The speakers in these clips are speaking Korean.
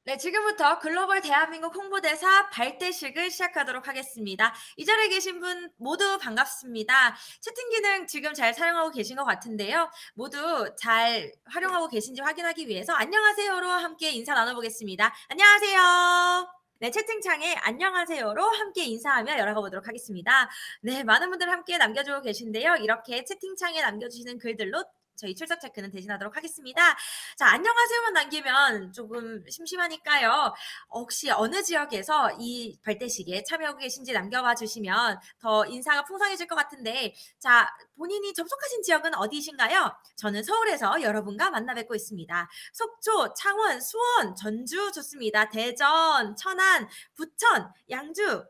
네, 지금부터 글로벌 대한민국 홍보대사 발대식을 시작하도록 하겠습니다. 이 자리에 계신 분 모두 반갑습니다. 채팅 기능 지금 잘 사용하고 계신 것 같은데요. 모두 잘 활용하고 계신지 확인하기 위해서 안녕하세요로 함께 인사 나눠보겠습니다. 안녕하세요. 네, 채팅창에 안녕하세요로 함께 인사하며 열어가 보도록 하겠습니다. 네, 많은 분들 함께 남겨주고 계신데요. 이렇게 채팅창에 남겨주시는 글들로 저희 출석 체크는 대신하도록 하겠습니다. 자, 안녕하세요만 남기면 조금 심심하니까요. 혹시 어느 지역에서 이 발대식에 참여하고 계신지 남겨봐 주시면 더 인사가 풍성해질 것 같은데, 자, 본인이 접속하신 지역은 어디이신가요? 저는 서울에서 여러분과 만나 뵙고 있습니다. 속초, 창원, 수원, 전주 좋습니다. 대전, 천안, 부천, 양주.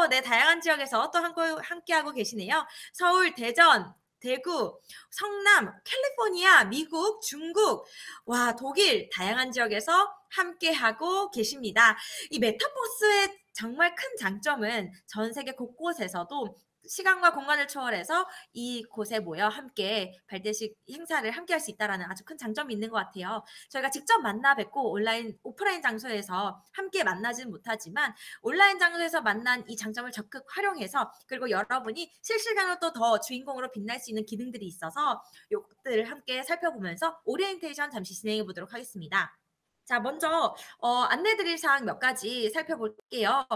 네, 다양한 지역에서 또 함께하고 계시네요. 서울, 대전, 대구, 성남, 캘리포니아, 미국, 중국, 와, 독일, 다양한 지역에서 함께하고 계십니다. 이 메타버스의 정말 큰 장점은 전 세계 곳곳에서도 시간과 공간을 초월해서 이곳에 모여 함께 발대식 행사를 함께 할 수 있다는 아주 큰 장점이 있는 것 같아요. 저희가 직접 만나 뵙고 오프라인 장소에서 함께 만나지는 못하지만 온라인 장소에서 만난 이 장점을 적극 활용해서 그리고 여러분이 실시간으로 또 더 주인공으로 빛날 수 있는 기능들이 있어서 이것들을 함께 살펴보면서 오리엔테이션 잠시 진행해 보도록 하겠습니다. 자, 먼저 안내드릴 사항 몇 가지 살펴볼게요.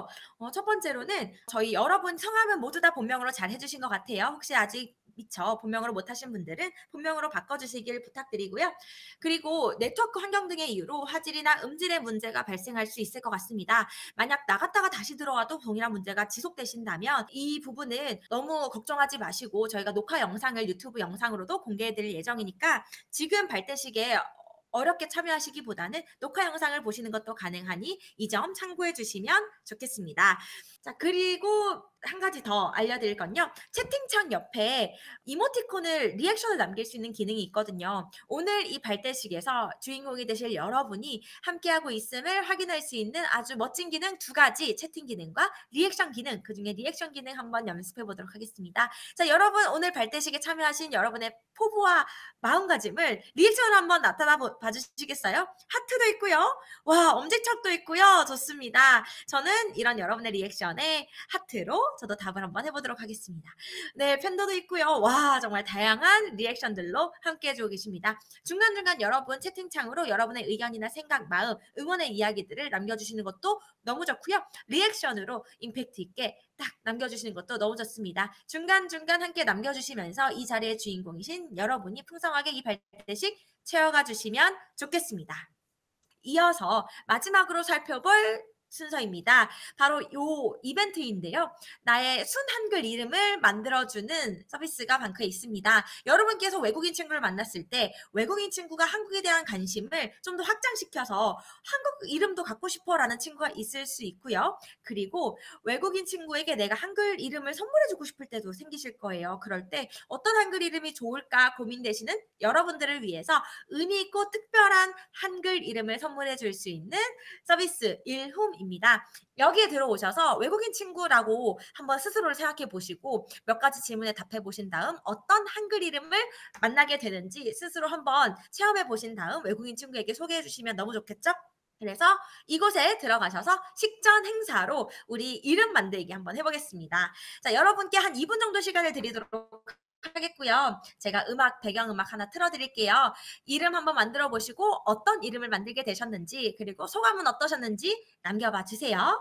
첫 번째로는 저희 여러분 성함은 모두 다 본명으로 잘 해주신 것 같아요. 혹시 아직 미처 본명으로 못하신 분들은 본명으로 바꿔주시길 부탁드리고요. 그리고 네트워크 환경 등의 이유로 화질이나 음질의 문제가 발생할 수 있을 것 같습니다. 만약 나갔다가 다시 들어와도 동일한 문제가 지속되신다면 이 부분은 너무 걱정하지 마시고 저희가 녹화 영상을 유튜브 영상으로도 공개해드릴 예정이니까 지금 발대식에 어렵게 참여하시기보다는 녹화 영상을 보시는 것도 가능하니 이 점 참고해 주시면 좋겠습니다. 자, 그리고 한 가지 더 알려드릴 건요. 채팅창 옆에 이모티콘을 리액션을 남길 수 있는 기능이 있거든요. 오늘 이 발대식에서 주인공이 되실 여러분이 함께하고 있음을 확인할 수 있는 아주 멋진 기능 두 가지, 채팅 기능과 리액션 기능, 그중에 리액션 기능 한번 연습해 보도록 하겠습니다. 자, 여러분 오늘 발대식에 참여하신 여러분의 포부와 마음가짐을 리액션으로 한번 나타나 봐주시겠어요? 하트도 있고요. 와, 엄지척도 있고요. 좋습니다. 저는 이런 여러분의 리액션에 하트로 저도 답을 한번 해보도록 하겠습니다. 네, 팬더도 있고요. 와, 정말 다양한 리액션들로 함께 해주고 계십니다. 중간중간 여러분 채팅창으로 여러분의 의견이나 생각, 마음, 응원의 이야기들을 남겨주시는 것도 너무 좋고요. 리액션으로 임팩트 있게 딱 남겨주시는 것도 너무 좋습니다. 중간중간 함께 남겨주시면서 이 자리의 주인공이신 여러분이 풍성하게 이 발대식 채워가 주시면 좋겠습니다. 이어서 마지막으로 살펴볼 순서입니다. 바로 요 이벤트인데요. 나의 순 한글 이름을 만들어주는 서비스가 방크에 있습니다. 여러분께서 외국인 친구를 만났을 때 외국인 친구가 한국에 대한 관심을 좀 더 확장시켜서 한국 이름도 갖고 싶어라는 친구가 있을 수 있고요. 그리고 외국인 친구에게 내가 한글 이름을 선물해주고 싶을 때도 생기실 거예요. 그럴 때 어떤 한글 이름이 좋을까 고민되시는 여러분들을 위해서 의미 있고 특별한 한글 이름을 선물해 줄 수 있는 서비스 일홈입니다. 여기에 들어오셔서 외국인 친구라고 한번 스스로를 생각해 보시고 몇 가지 질문에 답해 보신 다음 어떤 한글 이름을 만나게 되는지 스스로 한번 체험해 보신 다음 외국인 친구에게 소개해 주시면 너무 좋겠죠? 그래서 이곳에 들어가셔서 식전 행사로 우리 이름 만들기 한번 해보겠습니다. 자, 여러분께 한 2분 정도 시간을 드리도록 하겠고요. 제가 배경음악 하나 틀어드릴게요. 이름 한번 만들어 보시고 어떤 이름을 만들게 되셨는지 그리고 소감은 어떠셨는지 남겨봐 주세요.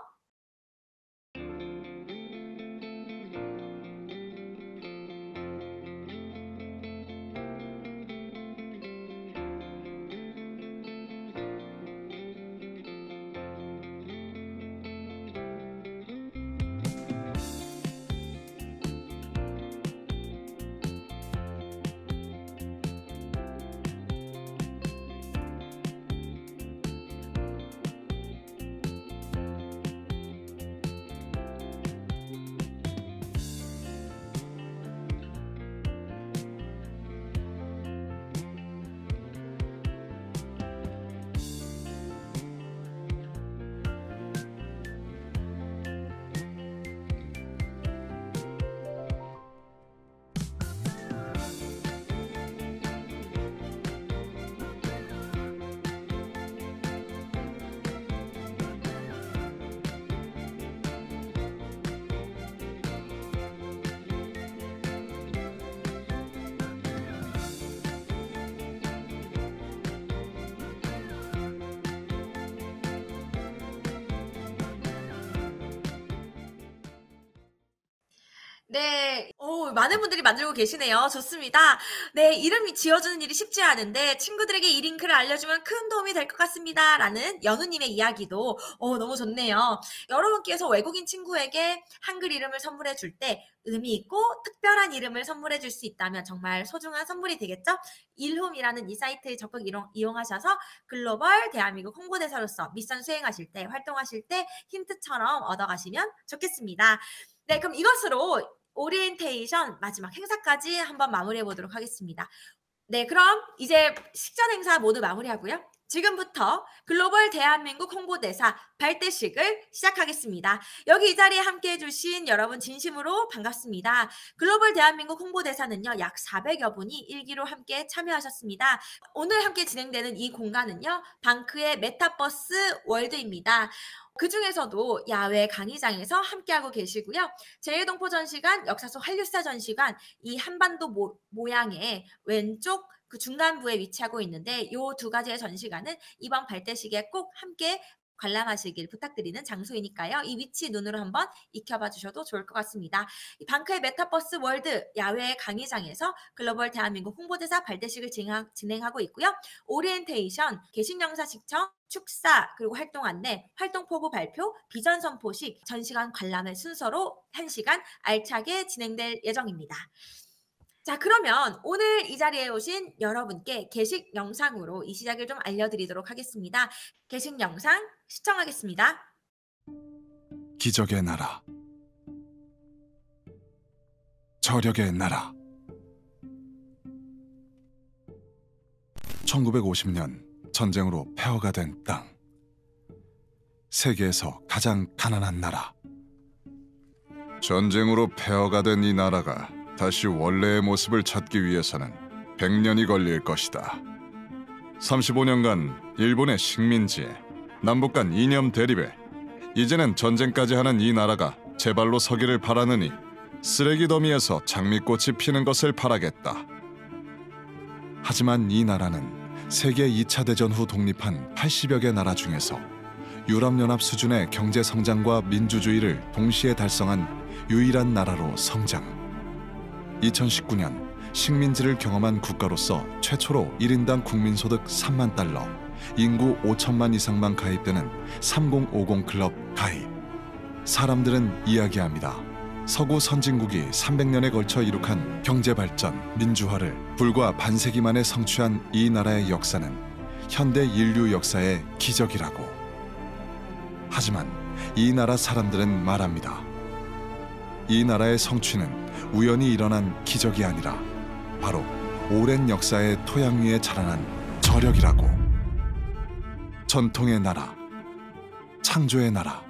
네. 많은 분들이 만들고 계시네요. 좋습니다. 네. 이름이 지어주는 일이 쉽지 않은데 친구들에게 이 링크를 알려주면 큰 도움이 될 것 같습니다. 라는 연우님의 이야기도 너무 좋네요. 여러분께서 외국인 친구에게 한글 이름을 선물해 줄 때 의미 있고 특별한 이름을 선물해 줄 수 있다면 정말 소중한 선물이 되겠죠? 일홈이라는 이 사이트 적극 이용하셔서 글로벌 대한민국 홍보대사로서 미션 수행하실 때, 활동하실 때 힌트처럼 얻어가시면 좋겠습니다. 네. 그럼 이것으로 오리엔테이션 마지막 행사까지 한번 마무리해 보도록 하겠습니다. 네. 그럼 이제 식전 행사 모두 마무리하고요. 지금부터 글로벌 대한민국 홍보대사 발대식을 시작하겠습니다. 여기 이 자리에 함께해 주신 여러분 진심으로 반갑습니다. 글로벌 대한민국 홍보대사는요. 약 400여 분이 일기로 함께 참여하셨습니다. 오늘 함께 진행되는 이 공간은요. 방크의 메타버스 월드입니다. 그중에서도 야외 강의장에서 함께하고 계시고요. 제1동포 전시관, 역사 속 한류사 전시관, 이 한반도 모양의 왼쪽 그 중간부에 위치하고 있는데 요 두 가지의 전시관은 이번 발대식에 꼭 함께 관람하시길 부탁드리는 장소이니까요. 이 위치 눈으로 한번 익혀봐 주셔도 좋을 것 같습니다. 이 방크의 메타버스 월드 야외 강의장에서 글로벌 대한민국 홍보대사 발대식을 진행하고 있고요. 오리엔테이션, 개신영사 시청, 축사, 그리고 활동 안내, 활동 포부 발표, 비전 선포식, 전시관 관람의 순서로 1시간 알차게 진행될 예정입니다. 자, 그러면 오늘 이 자리에 오신 여러분께 게식 영상으로 이 시작을 좀 알려드리도록 하겠습니다. 게식 영상 시청하겠습니다. 기적의 나라, 저력의 나라. 1950년 전쟁으로 폐허가 된 땅. 세계에서 가장 가난한 나라. 전쟁으로 폐허가 된 이 나라가 다시 원래의 모습을 찾기 위해서는 100년이 걸릴 것이다. 35년간 일본의 식민지에 남북 간 이념 대립에 이제는 전쟁까지 하는 이 나라가 제발로 서기를 바라느니 쓰레기 더미에서 장미꽃이 피는 것을 바라겠다. 하지만 이 나라는 세계 2차 대전 후 독립한 80여 개 나라 중에서 유럽연합 수준의 경제 성장과 민주주의를 동시에 달성한 유일한 나라로 성장. 2019년 식민지를 경험한 국가로서 최초로 1인당 국민소득 3만 달러, 인구 5천만 이상만 가입되는 3050 클럽 가입. 사람들은 이야기합니다. 서구 선진국이 300년에 걸쳐 이룩한 경제발전, 민주화를 불과 반세기 만에 성취한 이 나라의 역사는 현대 인류 역사의 기적이라고. 하지만 이 나라 사람들은 말합니다. 이 나라의 성취는 우연히 일어난 기적이 아니라 바로 오랜 역사의 토양 위에 자라난 저력이라고. 전통의 나라, 창조의 나라.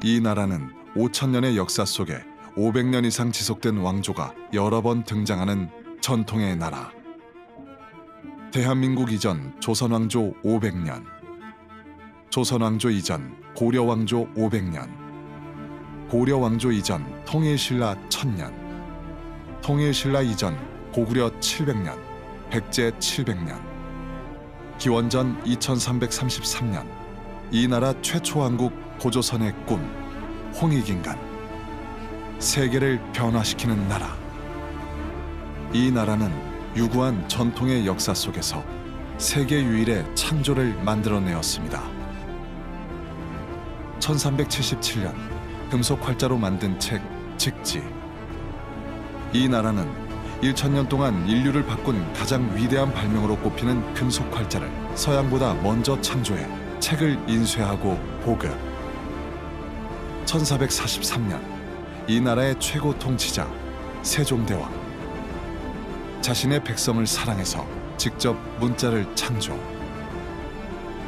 이 나라는 5,000년의 역사 속에 500년 이상 지속된 왕조가 여러 번 등장하는 전통의 나라. 대한민국 이전 조선왕조 500년, 조선왕조 이전 고려왕조 500년, 고려왕조 이전 통일신라 1000년, 통일신라 이전 고구려 700년, 백제 700년, 기원전 2333년, 이 나라 최초 왕국 고조선의 꿈, 홍익인간, 세계를 변화시키는 나라. 이 나라는 유구한 전통의 역사 속에서 세계 유일의 창조를 만들어내었습니다. 1377년 금속 활자로 만든 책 직지. 이 나라는 1000년 동안 인류를 바꾼 가장 위대한 발명으로 꼽히는 금속 활자를 서양보다 먼저 창조해 책을 인쇄하고 보급. 1443년 이 나라의 최고 통치자 세종대왕. 자신의 백성을 사랑해서 직접 문자를 창조.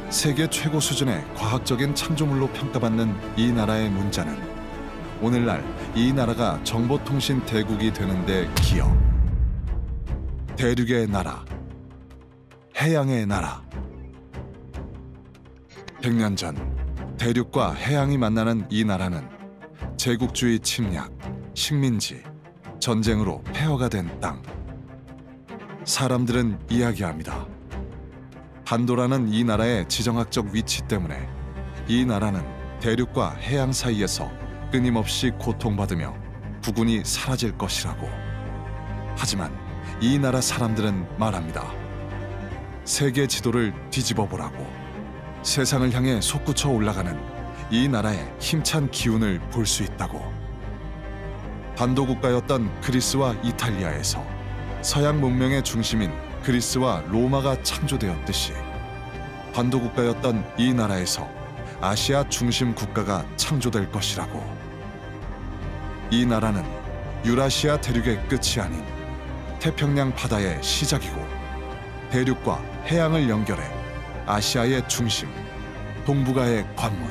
세계 최고 수준의 과학적인 창조물로 평가받는 이 나라의 문자는 오늘날 이 나라가 정보통신 대국이 되는 데 기여. 대륙의 나라, 해양의 나라. 100년 전 대륙과 해양이 만나는 이 나라는 제국주의 침략, 식민지, 전쟁으로 폐허가 된 땅. 사람들은 이야기합니다. 반도라는 이 나라의 지정학적 위치 때문에 이 나라는 대륙과 해양 사이에서 끊임없이 고통받으며 국운이 사라질 것이라고. 하지만 이 나라 사람들은 말합니다. 세계 지도를 뒤집어 보라고. 세상을 향해 솟구쳐 올라가는 이 나라의 힘찬 기운을 볼 수 있다고. 반도국가였던 그리스와 이탈리아에서 서양 문명의 중심인 그리스와 로마가 창조되었듯이 반도국가였던 이 나라에서 아시아 중심 국가가 창조될 것이라고. 이 나라는 유라시아 대륙의 끝이 아닌 태평양 바다의 시작이고, 대륙과 해양을 연결해 아시아의 중심, 동북아의 관문,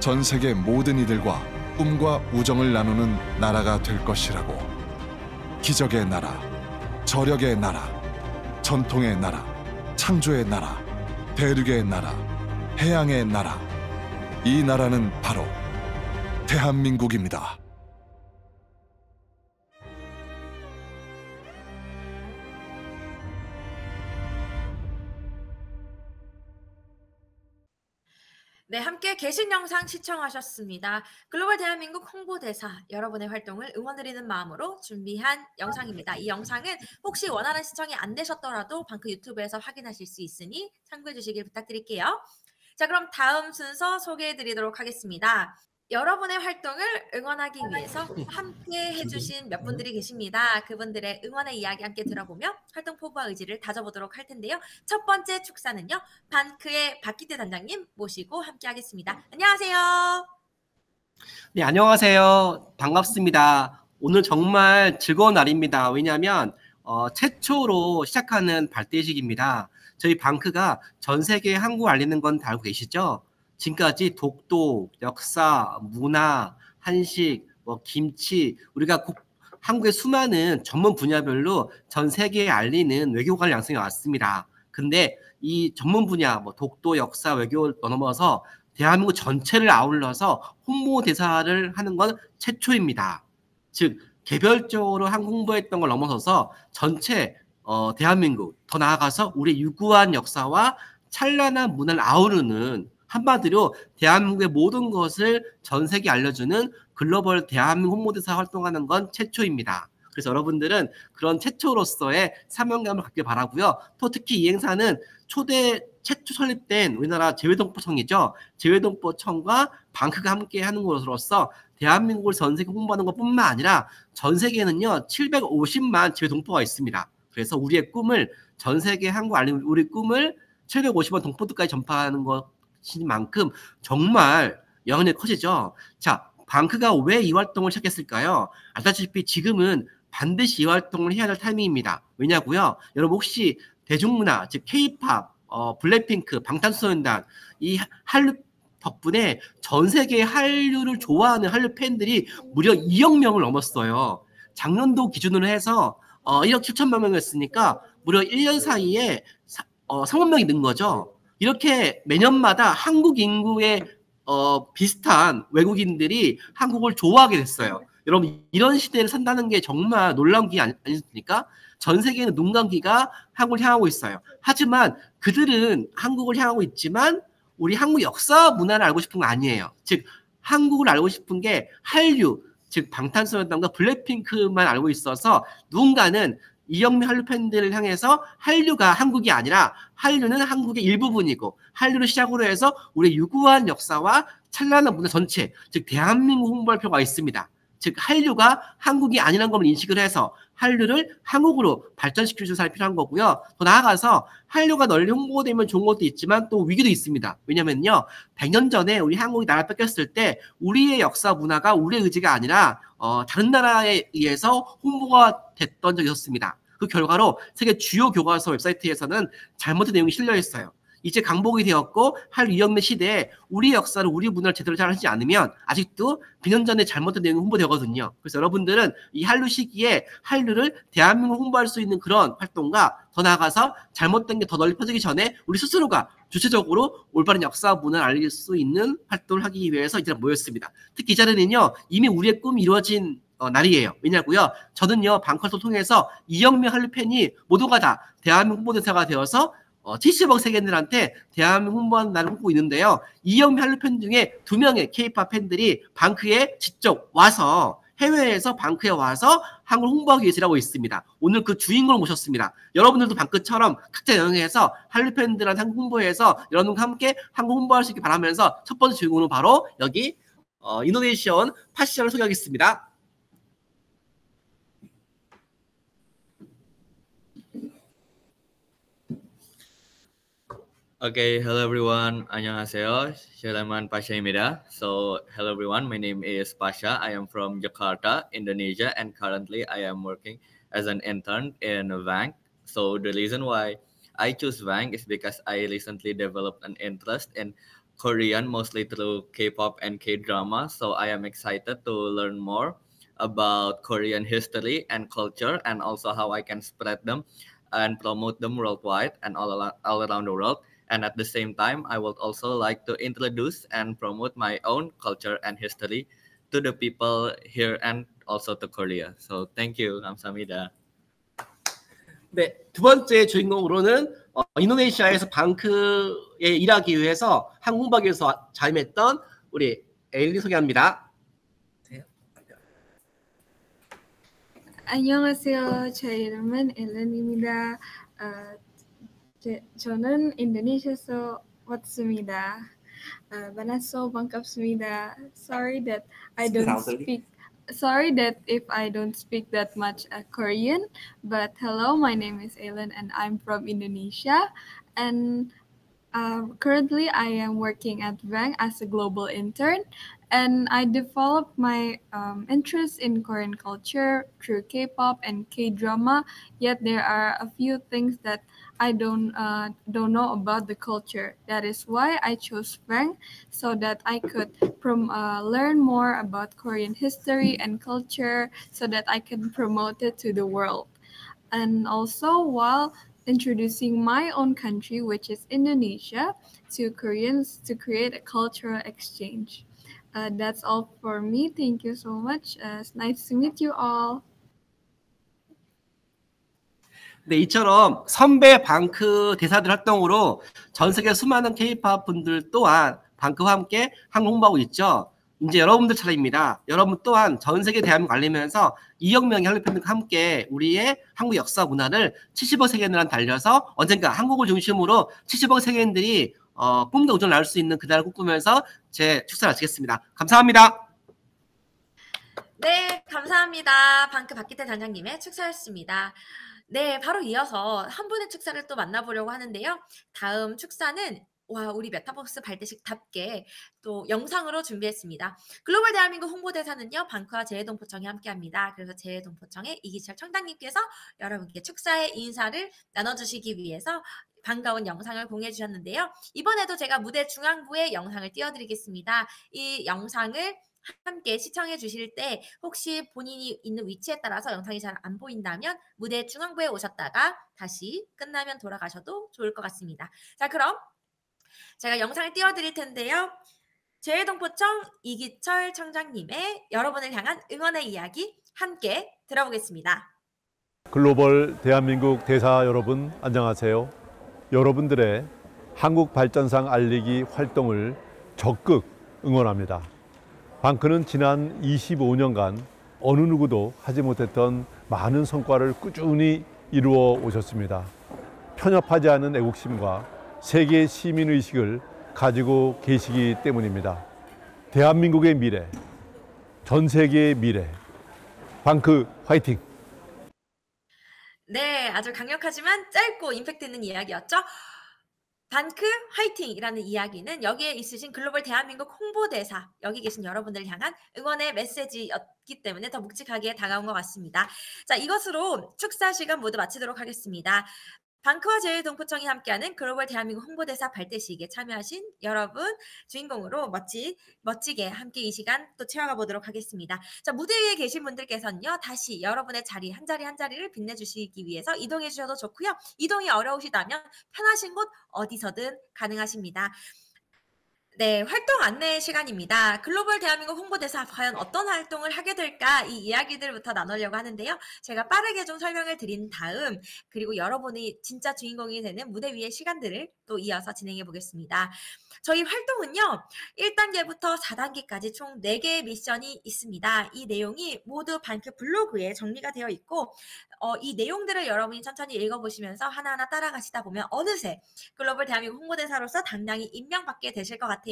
전 세계 모든 이들과 꿈과 우정을 나누는 나라가 될 것이라고. 기적의 나라, 저력의 나라, 전통의 나라, 창조의 나라, 대륙의 나라, 해양의 나라. 이 나라는 바로 대한민국입니다. 네, 함께 게신 영상 시청하셨습니다. 글로벌 대한민국 홍보대사 여러분의 활동을 응원드리는 마음으로 준비한 영상입니다. 이 영상은 혹시 원하는 시청이 안 되셨더라도 방크 유튜브에서 확인하실 수 있으니 참고해 주시길 부탁드릴게요. 자, 그럼 다음 순서 소개해 드리도록 하겠습니다. 여러분의 활동을 응원하기 위해서 함께 해주신 몇 분들이 계십니다. 그분들의 응원의 이야기 함께 들어보며 활동 포부와 의지를 다져보도록 할 텐데요. 첫 번째 축사는요, 반크의 박기태 단장님 모시고 함께 하겠습니다. 안녕하세요. 네, 안녕하세요. 반갑습니다. 오늘 정말 즐거운 날입니다. 왜냐하면 최초로 시작하는 발대식입니다. 저희 방크가 전 세계에 한국을 알리는 건 다 알고 계시죠? 지금까지 독도, 역사, 문화, 한식, 김치, 우리가 한국의 수많은 전문 분야별로 전 세계에 알리는 외교관을 양성해 왔습니다. 근데 이 전문 분야, 독도, 역사, 외교를 넘어서 대한민국 전체를 아울러서 홍보대사를 하는 건 최초입니다. 즉, 개별적으로 한국 홍보했던 걸 넘어서서 전체 대한민국, 더 나아가서 우리 유구한 역사와 찬란한 문화를 아우르는, 한마디로 대한민국의 모든 것을 전 세계에 알려주는 글로벌 대한민국 홍보대사 활동하는 건 최초입니다. 그래서 여러분들은 그런 최초로서의 사명감을 갖길 바라고요. 또 특히 이 행사는 최초 설립된 우리나라 재외동포청이죠. 재외동포청과 방크가 함께 하는 것으로서 대한민국을 전 세계 홍보하는 것뿐만 아니라 전 세계에는요 750만 재외동포가 있습니다. 그래서 우리의 꿈을 전 세계 한국 알리는 우리 꿈을 750만 동포들까지 전파하는 것인 만큼 정말 영향력이 커지죠. 자, 방크가 왜 이 활동을 시작했을까요? 알다시피 지금은 반드시 이 활동을 해야 할 타이밍입니다. 왜냐고요? 여러분 혹시 대중문화, 즉 K-팝, 블랙핑크, 방탄소년단 이 한류 덕분에 전 세계 한류를 좋아하는 한류 팬들이 무려 2억 명을 넘었어요. 작년도 기준으로 해서 1억 7천만 명이었으니까 무려 1년 사이에 3만 명이 는 거죠. 이렇게 매년마다 한국 인구의 비슷한 외국인들이 한국을 좋아하게 됐어요. 여러분 이런 시대를 산다는 게 정말 놀라운 게 아니십니까? 전 세계는 눈 감기가 한국을 향하고 있어요. 하지만 그들은 한국을 향하고 있지만 우리 한국 역사 문화를 알고 싶은 건 아니에요. 즉 한국을 알고 싶은 게 한류, 즉 방탄소년단과 블랙핑크만 알고 있어서 누군가는 이영미 한류 팬들을 향해서 한류가 한국이 아니라 한류는 한국의 일부분이고 한류를 시작으로 해서 우리의 유구한 역사와 찬란한 문화 전체, 즉 대한민국 홍보할 필요가 있습니다. 즉 한류가 한국이 아니라는 걸 인식을 해서 한류를 한국으로 발전시킬 수 필요한 거고요. 더 나아가서 한류가 널리 홍보되면 좋은 것도 있지만 또 위기도 있습니다. 왜냐면요 100년 전에 우리 한국이 나라 뺏겼을 때 우리의 역사 문화가 우리의 의지가 아니라 다른 나라에 의해서 홍보가 됐던 적이 있었습니다. 그 결과로 세계 주요 교과서 웹사이트에서는 잘못된 내용이 실려 있어요. 이제 강복이 되었고 한류 이영매 시대에 우리 역사를 우리 문화를 제대로 잘 하지 않으면 아직도 100년 전에 잘못된 내용이 홍보되거든요. 그래서 여러분들은 이 한류 시기에 한류를 대한민국 홍보할 수 있는 그런 활동과 더 나아가서 잘못된 게 더 널리 퍼지기 전에 우리 스스로가 주체적으로 올바른 역사 문화를 알릴 수 있는 활동을 하기 위해서 이제 모였습니다. 특히 이 자리는요 이미 우리의 꿈이 이루어진 날이에요. 왜냐고요? 저는요 방컬을 통해서 2억 명 한류 팬이 모두가 다 대한민국 홍보대사가 되어서 70억 세계인들한테 대한민국 홍보한다는 홍보 있는데요. 이영미 한류 팬 중에 2명의 K-팝 팬들이 방크에 직접 와서 해외에서 방크에 와서 한국을 홍보하기 위해서 일하고 있습니다. 오늘 그 주인공을 모셨습니다. 여러분들도 방크처럼 각자 영역에서 한류 팬들한테 한국 홍보해서 여러분과 함께 한국 홍보할 수 있길 바라면서 첫 번째 주인공은 바로 여기 이노네이션 파시아를 소개하겠습니다. Okay, hello everyone. Annyeonghaseyo. Selamat Pashamida. So, hello everyone. My name is Pasha. I am from Jakarta, Indonesia, and currently I am working as an intern in a bank. So, the reason why I choose bank is because I recently developed an interest in Korean, mostly through K-pop and K-drama. So, I am excited to learn more about Korean history and culture, and also how I can spread them and promote them worldwide and all around the world. And at the same time, I would also like to introduce and promote my own culture and history to the people here and also to Korea. So thank you. 감사합니다. 네, 두 번째 주인공으로는 인도네시아에서 방크에 일하기 위해서 한국 홍보하기 위해서 자임했던 우리 에일리 소개합니다. 안녕하세요. 제 이름은 엘렌입니다. 저는 인도네시아에서 왔습니다. 만나서 반갑습니다. Sorry that if I don't speak that much Korean, but hello, my name is Ellen and I'm from Indonesia, and currently I am working at Vang as a global intern, and I developed my interest in Korean culture through K-pop and K-drama. Yet there are a few things that I don't know about the culture. That is why I chose Vang, so that I could learn more about Korean history and culture, so that I can promote it to the world. And also, while introducing my own country, which is Indonesia, to Koreans to create a cultural exchange. That's all for me. Thank you so much. It's nice to meet you all. 네, 이처럼 선배 방크 대사들 활동으로 전 세계 수많은 K-팝 분들 또한 방크와 함께 한국 홍보하고 있죠. 이제 여러분들 차례입니다. 여러분 또한 전 세계 대한민국 알리면서 2억 명의 한국 팬들과 함께 우리의 한국 역사 문화를 70억 세계인들한테 달려서 언젠가 한국을 중심으로 70억 세계인들이 꿈과 우정을 나눌 수 있는 그날을 꿈꾸면서 제 축사를 마치겠습니다. 감사합니다. 네, 감사합니다. 방크 박기태 단장님의 축사였습니다. 네, 바로 이어서 한 분의 축사를 또 만나보려고 하는데요. 다음 축사는 우리 메타버스 발대식답게 또 영상으로 준비했습니다. 글로벌 대한민국 홍보대사는요, 방크와 재해동포청이 함께합니다. 그래서 재해동포청의 이기철 청장님께서 여러분께 축사의 인사를 나눠주시기 위해서 반가운 영상을 공유해 주셨는데요. 이번에도 제가 무대 중앙부에 영상을 띄워드리겠습니다. 이 영상을 함께 시청해 주실 때 혹시 본인이 있는 위치에 따라서 영상이 잘 안 보인다면 무대 중앙부에 오셨다가 다시 끝나면 돌아가셔도 좋을 것 같습니다. 자, 그럼 제가 영상을 띄워드릴 텐데요. 재해동포청 이기철 청장님의 여러분을 향한 응원의 이야기 함께 들어보겠습니다. 글로벌 대한민국 대사 여러분 안녕하세요. 여러분들의 한국 발전상 알리기 활동을 적극 응원합니다. 방크는 지난 25년간 어느 누구도 하지 못했던 많은 성과를 꾸준히 이루어 오셨습니다. 편협하지 않은 애국심과 세계 시민의식을 가지고 계시기 때문입니다. 대한민국의 미래, 전 세계의 미래, 방크 화이팅! 네, 아주 강력하지만 짧고 임팩트 있는 이야기였죠. 방크 화이팅이라는 이야기는 여기에 있으신 글로벌 대한민국 홍보대사, 여기 계신 여러분들을 향한 응원의 메시지였기 때문에 더 묵직하게 다가온 것 같습니다. 자, 이것으로 축사 시간 모두 마치도록 하겠습니다. 방크와 재해동포청이 함께하는 글로벌 대한민국 홍보대사 발대식에 참여하신 여러분 주인공으로 멋지게 함께 이 시간 또 채워가 보도록 하겠습니다. 자, 무대 위에 계신 분들께서는요, 다시 여러분의 자리 한 자리를 빛내주시기 위해서 이동해 주셔도 좋고요. 이동이 어려우시다면 편하신 곳 어디서든 가능하십니다. 네, 활동 안내 시간입니다. 글로벌 대한민국 홍보대사 과연 어떤 활동을 하게 될까 이 이야기들부터 나누려고 하는데요. 제가 빠르게 좀 설명을 드린 다음 그리고 여러분이 진짜 주인공이 되는 무대 위의 시간들을 또 이어서 진행해 보겠습니다. 저희 활동은요. 1단계부터 4단계까지 총 4개의 미션이 있습니다. 이 내용이 모두 반크 블로그에 정리가 되어 있고 이 내용들을 여러분이 천천히 읽어보시면서 하나하나 따라가시다 보면 어느새 글로벌 대한민국 홍보대사로서 당당히 임명받게 되실 것 같아요.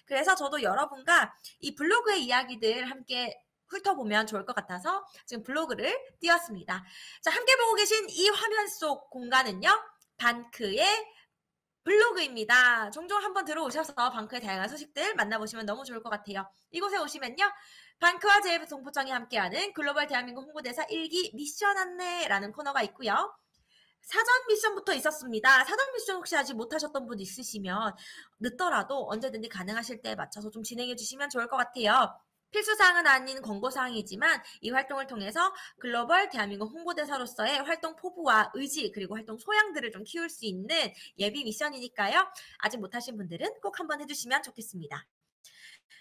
그래서 저도 여러분과 이 블로그의 이야기들 함께 훑어보면 좋을 것 같아서 지금 블로그를 띄웠습니다. 자, 함께 보고 계신 이 화면 속 공간은요. 반크의 블로그입니다. 종종 한번 들어오셔서 방크의 다양한 소식들 만나보시면 너무 좋을 것 같아요. 이곳에 오시면요. 방크와 제2동포청이 함께하는 글로벌 대한민국 홍보대사 1기 미션 안내라는 코너가 있고요. 사전 미션부터 있었습니다. 사전 미션 혹시 아직 못하셨던 분 있으시면 늦더라도 언제든지 가능하실 때에 맞춰서 좀 진행해 주시면 좋을 것 같아요. 필수사항은 아닌 권고사항이지만 이 활동을 통해서 글로벌 대한민국 홍보대사로서의 활동 포부와 의지 그리고 활동 소양들을 좀 키울 수 있는 예비 미션이니까요. 아직 못하신 분들은 꼭 한번 해주시면 좋겠습니다.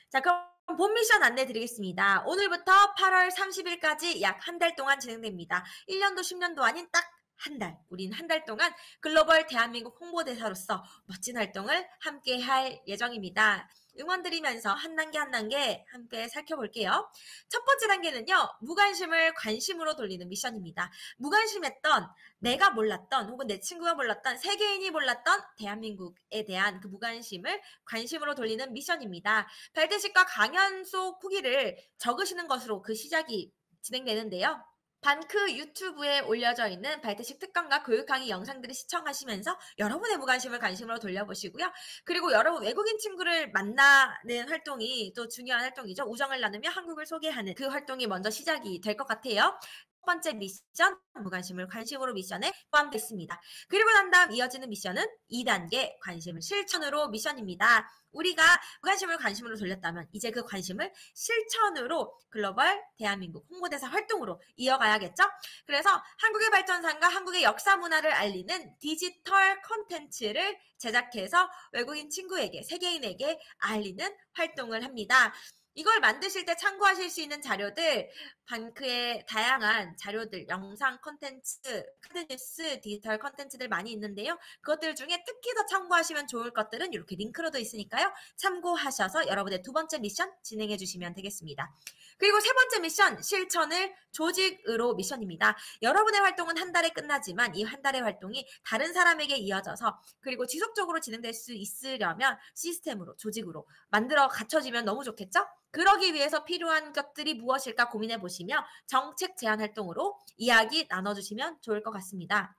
자, 그럼 본 미션 안내 드리겠습니다. 오늘부터 8월 30일까지 약 한 달 동안 진행됩니다. 1년도 10년도 아닌 딱 한 달, 우린 한 달 동안 글로벌 대한민국 홍보대사로서 멋진 활동을 함께 할 예정입니다. 응원드리면서 한 단계 한 단계 함께 살펴볼게요. 첫 번째 단계는요. 무관심을 관심으로 돌리는 미션입니다. 무관심했던, 내가 몰랐던 혹은 내 친구가 몰랐던, 세계인이 몰랐던 대한민국에 대한 그 무관심을 관심으로 돌리는 미션입니다. 발대식과 강연 속 후기를 적으시는 것으로 그 시작이 진행되는데요. 반크 유튜브에 올려져 있는 발대식 특강과 교육 강의 영상들을 시청하시면서 여러분의 무관심을 관심으로 돌려보시고요. 그리고 여러분 외국인 친구를 만나는 활동이 또 중요한 활동이죠. 우정을 나누며 한국을 소개하는 그 활동이 먼저 시작이 될 것 같아요. 첫 번째 미션, 무관심을 관심으로 미션에 포함되어 있습니다. 그리고 난 다음 이어지는 미션은 2단계 관심을 실천으로 미션입니다. 우리가 무관심을 관심으로 돌렸다면 이제 그 관심을 실천으로 글로벌 대한민국 홍보대사 활동으로 이어가야겠죠? 그래서 한국의 발전상과 한국의 역사 문화를 알리는 디지털 콘텐츠를 제작해서 외국인 친구에게, 세계인에게 알리는 활동을 합니다. 이걸 만드실 때 참고하실 수 있는 자료들, 반크의 다양한 자료들, 영상 콘텐츠, 카드뉴스, 디지털 콘텐츠들 많이 있는데요. 그것들 중에 특히 더 참고하시면 좋을 것들은 이렇게 링크로 돼 있으니까요. 참고하셔서 여러분의 두 번째 미션 진행해 주시면 되겠습니다. 그리고 세 번째 미션, 실천을 조직으로 미션입니다. 여러분의 활동은 한 달에 끝나지만 이 한 달의 활동이 다른 사람에게 이어져서 그리고 지속적으로 진행될 수 있으려면 시스템으로, 조직으로 만들어 갖춰지면 너무 좋겠죠? 그러기 위해서 필요한 것들이 무엇일까 고민해 보시며 정책 제안 활동으로 이야기 나눠주시면 좋을 것 같습니다.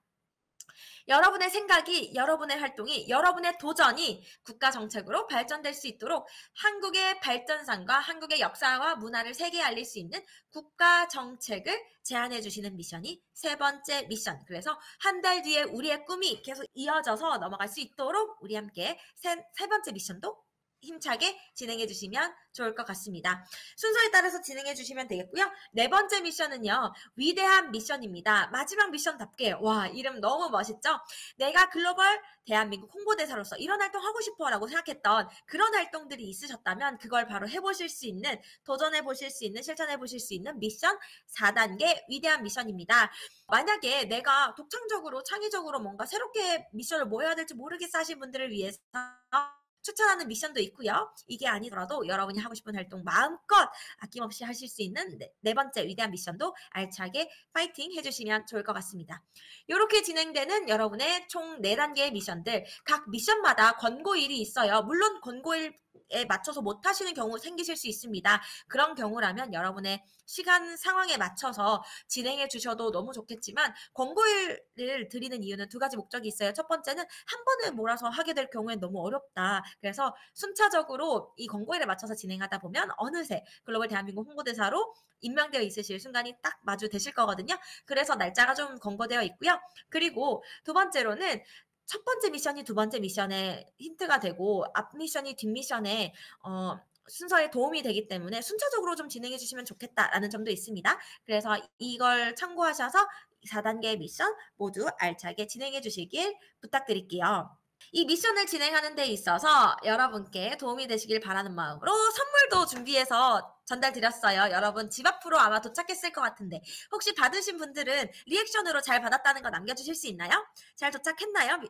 여러분의 생각이, 여러분의 활동이, 여러분의 도전이 국가 정책으로 발전될 수 있도록 한국의 발전상과 한국의 역사와 문화를 세계에 알릴 수 있는 국가 정책을 제안해 주시는 미션이 세 번째 미션. 그래서 한 달 뒤에 우리의 꿈이 계속 이어져서 넘어갈 수 있도록 우리 함께 세 번째 미션도 힘차게 진행해 주시면 좋을 것 같습니다. 순서에 따라서 진행해 주시면 되겠고요. 네 번째 미션은요. 위대한 미션입니다. 마지막 미션답게 와 이름 너무 멋있죠? 내가 글로벌 대한민국 홍보대사로서 이런 활동 하고 싶어라고 생각했던 그런 활동들이 있으셨다면 그걸 바로 해보실 수 있는, 도전해 보실 수 있는, 실천해 보실 수 있는 미션 4단계 위대한 미션입니다. 만약에 내가 독창적으로 창의적으로 뭔가 새롭게 미션을 뭐 해야 될지 모르겠어 하신 분들을 위해서 추천하는 미션도 있고요. 이게 아니더라도 여러분이 하고 싶은 활동 마음껏 아낌없이 하실 수 있는 네 번째 위대한 미션도 알차게 파이팅 해주시면 좋을 것 같습니다. 이렇게 진행되는 여러분의 총 4단계의 미션들, 각 미션마다 권고일이 있어요. 물론 권고일에 맞춰서 못 하시는 경우 생기실 수 있습니다. 그런 경우라면 여러분의 시간 상황에 맞춰서 진행해 주셔도 너무 좋겠지만 권고일을 드리는 이유는 두 가지 목적이 있어요. 첫 번째는 한 번에 몰아서 하게 될 경우엔 너무 어렵다. 그래서 순차적으로 이 권고일에 맞춰서 진행하다 보면 어느새 글로벌 대한민국 홍보대사로 임명되어 있으실 순간이 딱 마주되실 거거든요. 그래서 날짜가 좀 권고되어 있고요. 그리고 두 번째로는 첫 번째 미션이 두 번째 미션에 힌트가 되고 앞 미션이 뒷 미션에 순서에 도움이 되기 때문에 순차적으로 좀 진행해 주시면 좋겠다라는 점도 있습니다. 그래서 이걸 참고하셔서 4단계 미션 모두 알차게 진행해 주시길 부탁드릴게요. 이 미션을 진행하는 데 있어서 여러분께 도움이 되시길 바라는 마음으로 선물도 준비해서 전달드렸어요. 여러분 집 앞으로 아마 도착했을 것 같은데 혹시 받으신 분들은 리액션으로 잘 받았다는 거 남겨주실 수 있나요? 잘 도착했나요?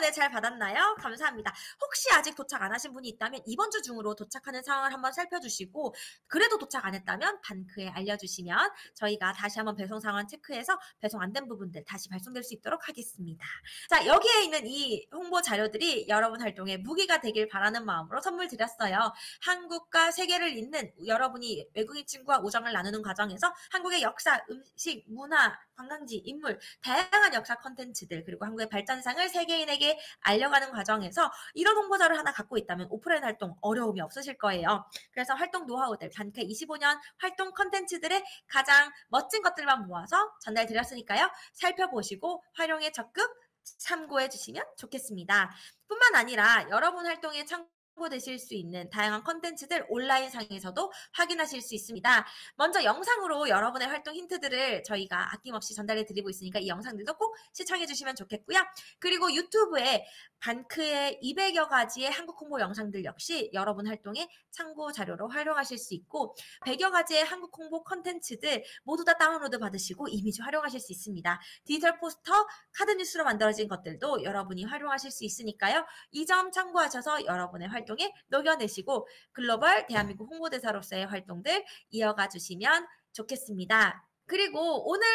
네, 잘 받았나요? 감사합니다. 혹시 아직 도착 안 하신 분이 있다면 이번 주 중으로 도착하는 상황을 한번 살펴주시고 그래도 도착 안 했다면 반크에 알려주시면 저희가 다시 한번 배송 상황 체크해서 배송 안 된 부분들 다시 발송될 수 있도록 하겠습니다. 자, 여기에 있는 이 홍보 자료들이 여러분 활동에 무기가 되길 바라는 마음으로 선물 드렸어요. 한국과 세계를 잇는 여러분이 외국인 친구와 우정을 나누는 과정에서 한국의 역사, 음식, 문화, 관광지, 인물, 다양한 역사 콘텐츠들 그리고 한국의 발전상을 세계인에게 알려가는 과정에서 이런 홍보자를 하나 갖고 있다면 오프라인 활동 어려움이 없으실 거예요. 그래서 활동 노하우들, 반크 25년 활동 콘텐츠들의 가장 멋진 것들만 모아서 전달드렸으니까요. 살펴보시고 활용에 적극 참고해 주시면 좋겠습니다. 뿐만 아니라 여러분 활동에 참고되실 수 있는 다양한 콘텐츠들 온라인상에서도 확인하실 수 있습니다. 먼저 영상으로 여러분의 활동 힌트들을 저희가 아낌없이 전달해 드리고 있으니까 이 영상들도 꼭 시청해 주시면 좋겠고요. 그리고 유튜브에 반크의 200여 가지의 한국 홍보 영상들 역시 여러분 활동에 참고 자료로 활용하실 수 있고 100여 가지의 한국 홍보 콘텐츠들 모두 다 다운로드 받으시고 이미지 활용하실 수 있습니다. 디지털 포스터, 카드 뉴스로 만들어진 것들도 여러분이 활용하실 수 있으니까요. 이 점 참고하셔서 여러분의 활동에 녹여내시고 글로벌 대한민국 홍보대사로서의 활동들 이어가 주시면 좋겠습니다. 그리고 오늘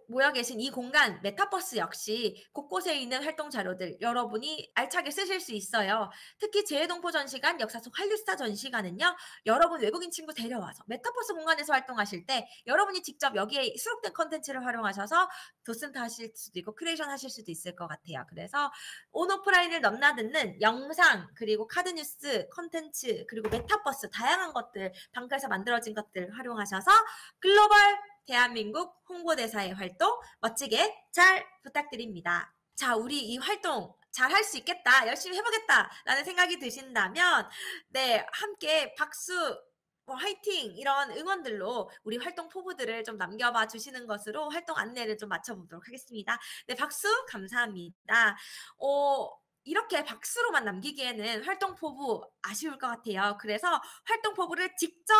모여 계신 이 공간 메타버스 역시 곳곳에 있는 활동 자료들 여러분이 알차게 쓰실 수 있어요. 특히 재해동포 전시관, 역사 속 한류스타 전시관은요. 여러분 외국인 친구 데려와서 메타버스 공간에서 활동하실 때 여러분이 직접 여기에 수록된 컨텐츠를 활용하셔서 도슨트 하실 수도 있고 크리에이션 하실 수도 있을 것 같아요. 그래서 온오프라인을 넘나드는 영상 그리고 카드뉴스 컨텐츠 그리고 메타버스 다양한 것들 방크에서 만들어진 것들 활용하셔서 글로벌 대한민국 홍보대사의 활동 멋지게 잘 부탁드립니다. 자, 우리 이 활동 잘 할 수 있겠다, 열심히 해보겠다라는 생각이 드신다면 네, 함께 박수, 화이팅 이런 응원들로 우리 활동 포부들을 좀 남겨봐 주시는 것으로 활동 안내를 좀 맞춰보도록 하겠습니다. 네, 박수 감사합니다. 이렇게 박수로만 남기기에는 활동 포부 아쉬울 것 같아요. 그래서 활동 포부를 직접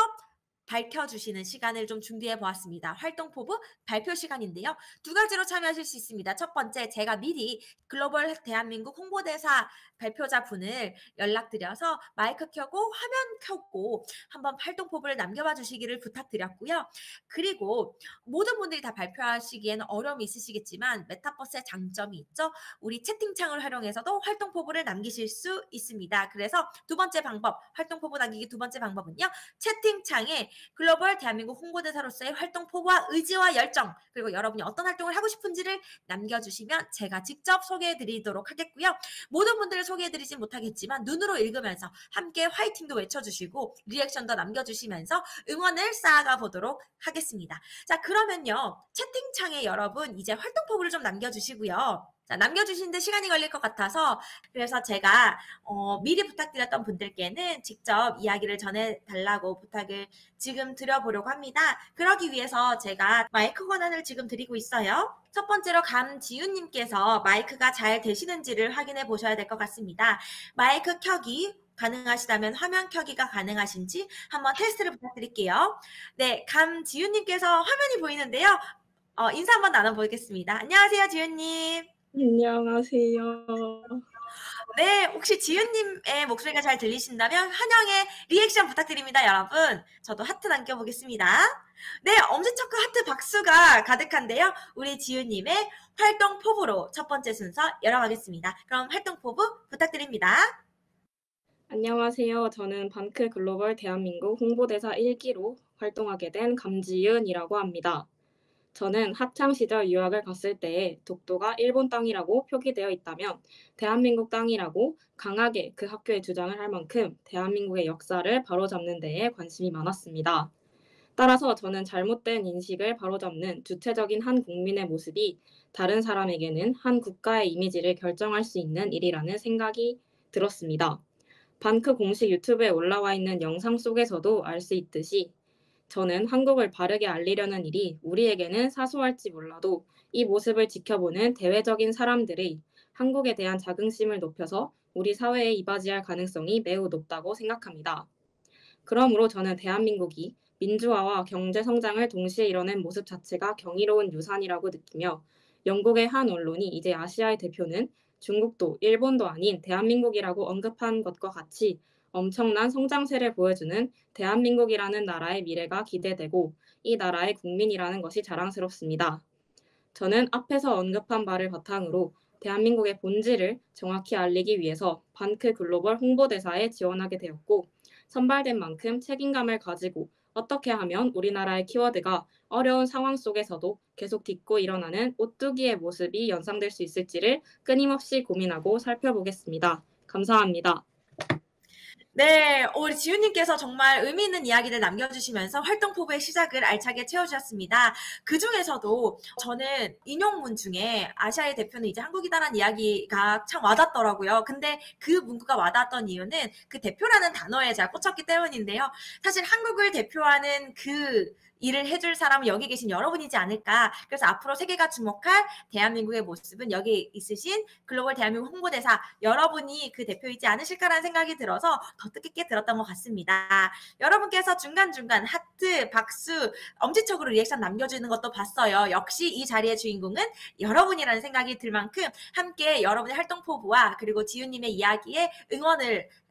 밝혀주시는 시간을 좀 준비해 보았습니다. 활동 포부 발표 시간인데요. 두 가지로 참여하실 수 있습니다. 첫 번째, 제가 미리 글로벌 대한민국 홍보대사 발표자 분을 연락드려서 마이크 켜고 화면 켜고 한번 활동 포부를 남겨봐 주시기를 부탁드렸고요. 그리고 모든 분들이 다 발표하시기에는 어려움이 있으시겠지만 메타버스의 장점이 있죠. 우리 채팅창을 활용해서도 활동 포부를 남기실 수 있습니다. 그래서 두 번째 방법, 활동 포부 남기기 두 번째 방법은요. 채팅창에 글로벌 대한민국 홍보대사로서의 활동 포부와 의지와 열정 그리고 여러분이 어떤 활동을 하고 싶은지를 남겨주시면 제가 직접 소개해드리도록 하겠고요. 모든 분들을 소개해드리진 못하겠지만 눈으로 읽으면서 함께 화이팅도 외쳐주시고 리액션도 남겨주시면서 응원을 쌓아가 보도록 하겠습니다. 자, 그러면요. 채팅창에 여러분 이제 활동 포부를 좀 남겨주시고요. 자, 남겨주시는데 시간이 걸릴 것 같아서 그래서 제가 미리 부탁드렸던 분들께는 직접 이야기를 전해달라고 부탁을 지금 드려보려고 합니다. 그러기 위해서 제가 마이크 권한을 지금 드리고 있어요. 첫 번째로 감지윤님께서 마이크가 잘 되시는지를 확인해 보셔야 될 것 같습니다. 마이크 켜기 가능하시다면 화면 켜기가 가능하신지 한번 테스트를 부탁드릴게요. 네, 감지윤님께서 화면이 보이는데요. 인사 한번 나눠보겠습니다. 안녕하세요, 지윤님. 안녕하세요. 네, 혹시 지윤님의 목소리가 잘 들리신다면 환영의 리액션 부탁드립니다, 여러분. 저도 하트 남겨보겠습니다. 네, 엄지척과 하트 박수가 가득한데요. 우리 지윤님의 활동 포부로 첫 번째 순서 열어가겠습니다. 그럼 활동 포부 부탁드립니다. 안녕하세요. 저는 반크 글로벌 대한민국 홍보대사 1기로 활동하게 된 감지윤이라고 합니다. 저는 학창시절 유학을 갔을 때에 독도가 일본 땅이라고 표기되어 있다면 대한민국 땅이라고 강하게 그 학교에 주장을 할 만큼 대한민국의 역사를 바로잡는 데에 관심이 많았습니다. 따라서 저는 잘못된 인식을 바로잡는 주체적인 한 국민의 모습이 다른 사람에게는 한 국가의 이미지를 결정할 수 있는 일이라는 생각이 들었습니다. 반크 공식 유튜브에 올라와 있는 영상 속에서도 알 수 있듯이 저는 한국을 바르게 알리려는 일이 우리에게는 사소할지 몰라도 이 모습을 지켜보는 대외적인 사람들의 한국에 대한 자긍심을 높여서 우리 사회에 이바지할 가능성이 매우 높다고 생각합니다. 그러므로 저는 대한민국이 민주화와 경제 성장을 동시에 이뤄낸 모습 자체가 경이로운 유산이라고 느끼며 영국의 한 언론이 이제 아시아의 대표는 중국도 일본도 아닌 대한민국이라고 언급한 것과 같이 엄청난 성장세를 보여주는 대한민국이라는 나라의 미래가 기대되고 이 나라의 국민이라는 것이 자랑스럽습니다. 저는 앞에서 언급한 바를 바탕으로 대한민국의 본질을 정확히 알리기 위해서 반크 글로벌 홍보대사에 지원하게 되었고, 선발된 만큼 책임감을 가지고 어떻게 하면 우리나라의 키워드가 어려운 상황 속에서도 계속 딛고 일어나는 오뚜기의 모습이 연상될 수 있을지를 끊임없이 고민하고 살펴보겠습니다. 감사합니다. 네, 우리 지훈님께서 정말 의미 있는 이야기를 남겨주시면서 활동 포부의 시작을 알차게 채워주셨습니다. 그 중에서도 저는 인용문 중에 아시아의 대표는 이제 한국이다라는 이야기가 참 와닿더라고요. 근데 그 문구가 와닿았던 이유는 그 대표라는 단어에 제가 꽂혔기 때문인데요. 사실 한국을 대표하는 그 일을 해줄 사람은 여기 계신 여러분이지 않을까. 그래서 앞으로 세계가 주목할 대한민국의 모습은 여기 있으신 글로벌 대한민국 홍보대사 여러분이 그 대표이지 않으실까라는 생각이 들어서 더 뜻깊게 들었던 것 같습니다. 여러분께서 중간중간 하트, 박수, 엄지척으로 리액션 남겨주는 것도 봤어요. 역시 이 자리의 주인공은 여러분이라는 생각이 들 만큼 함께 여러분의 활동 포부와 그리고 지훈님의 이야기에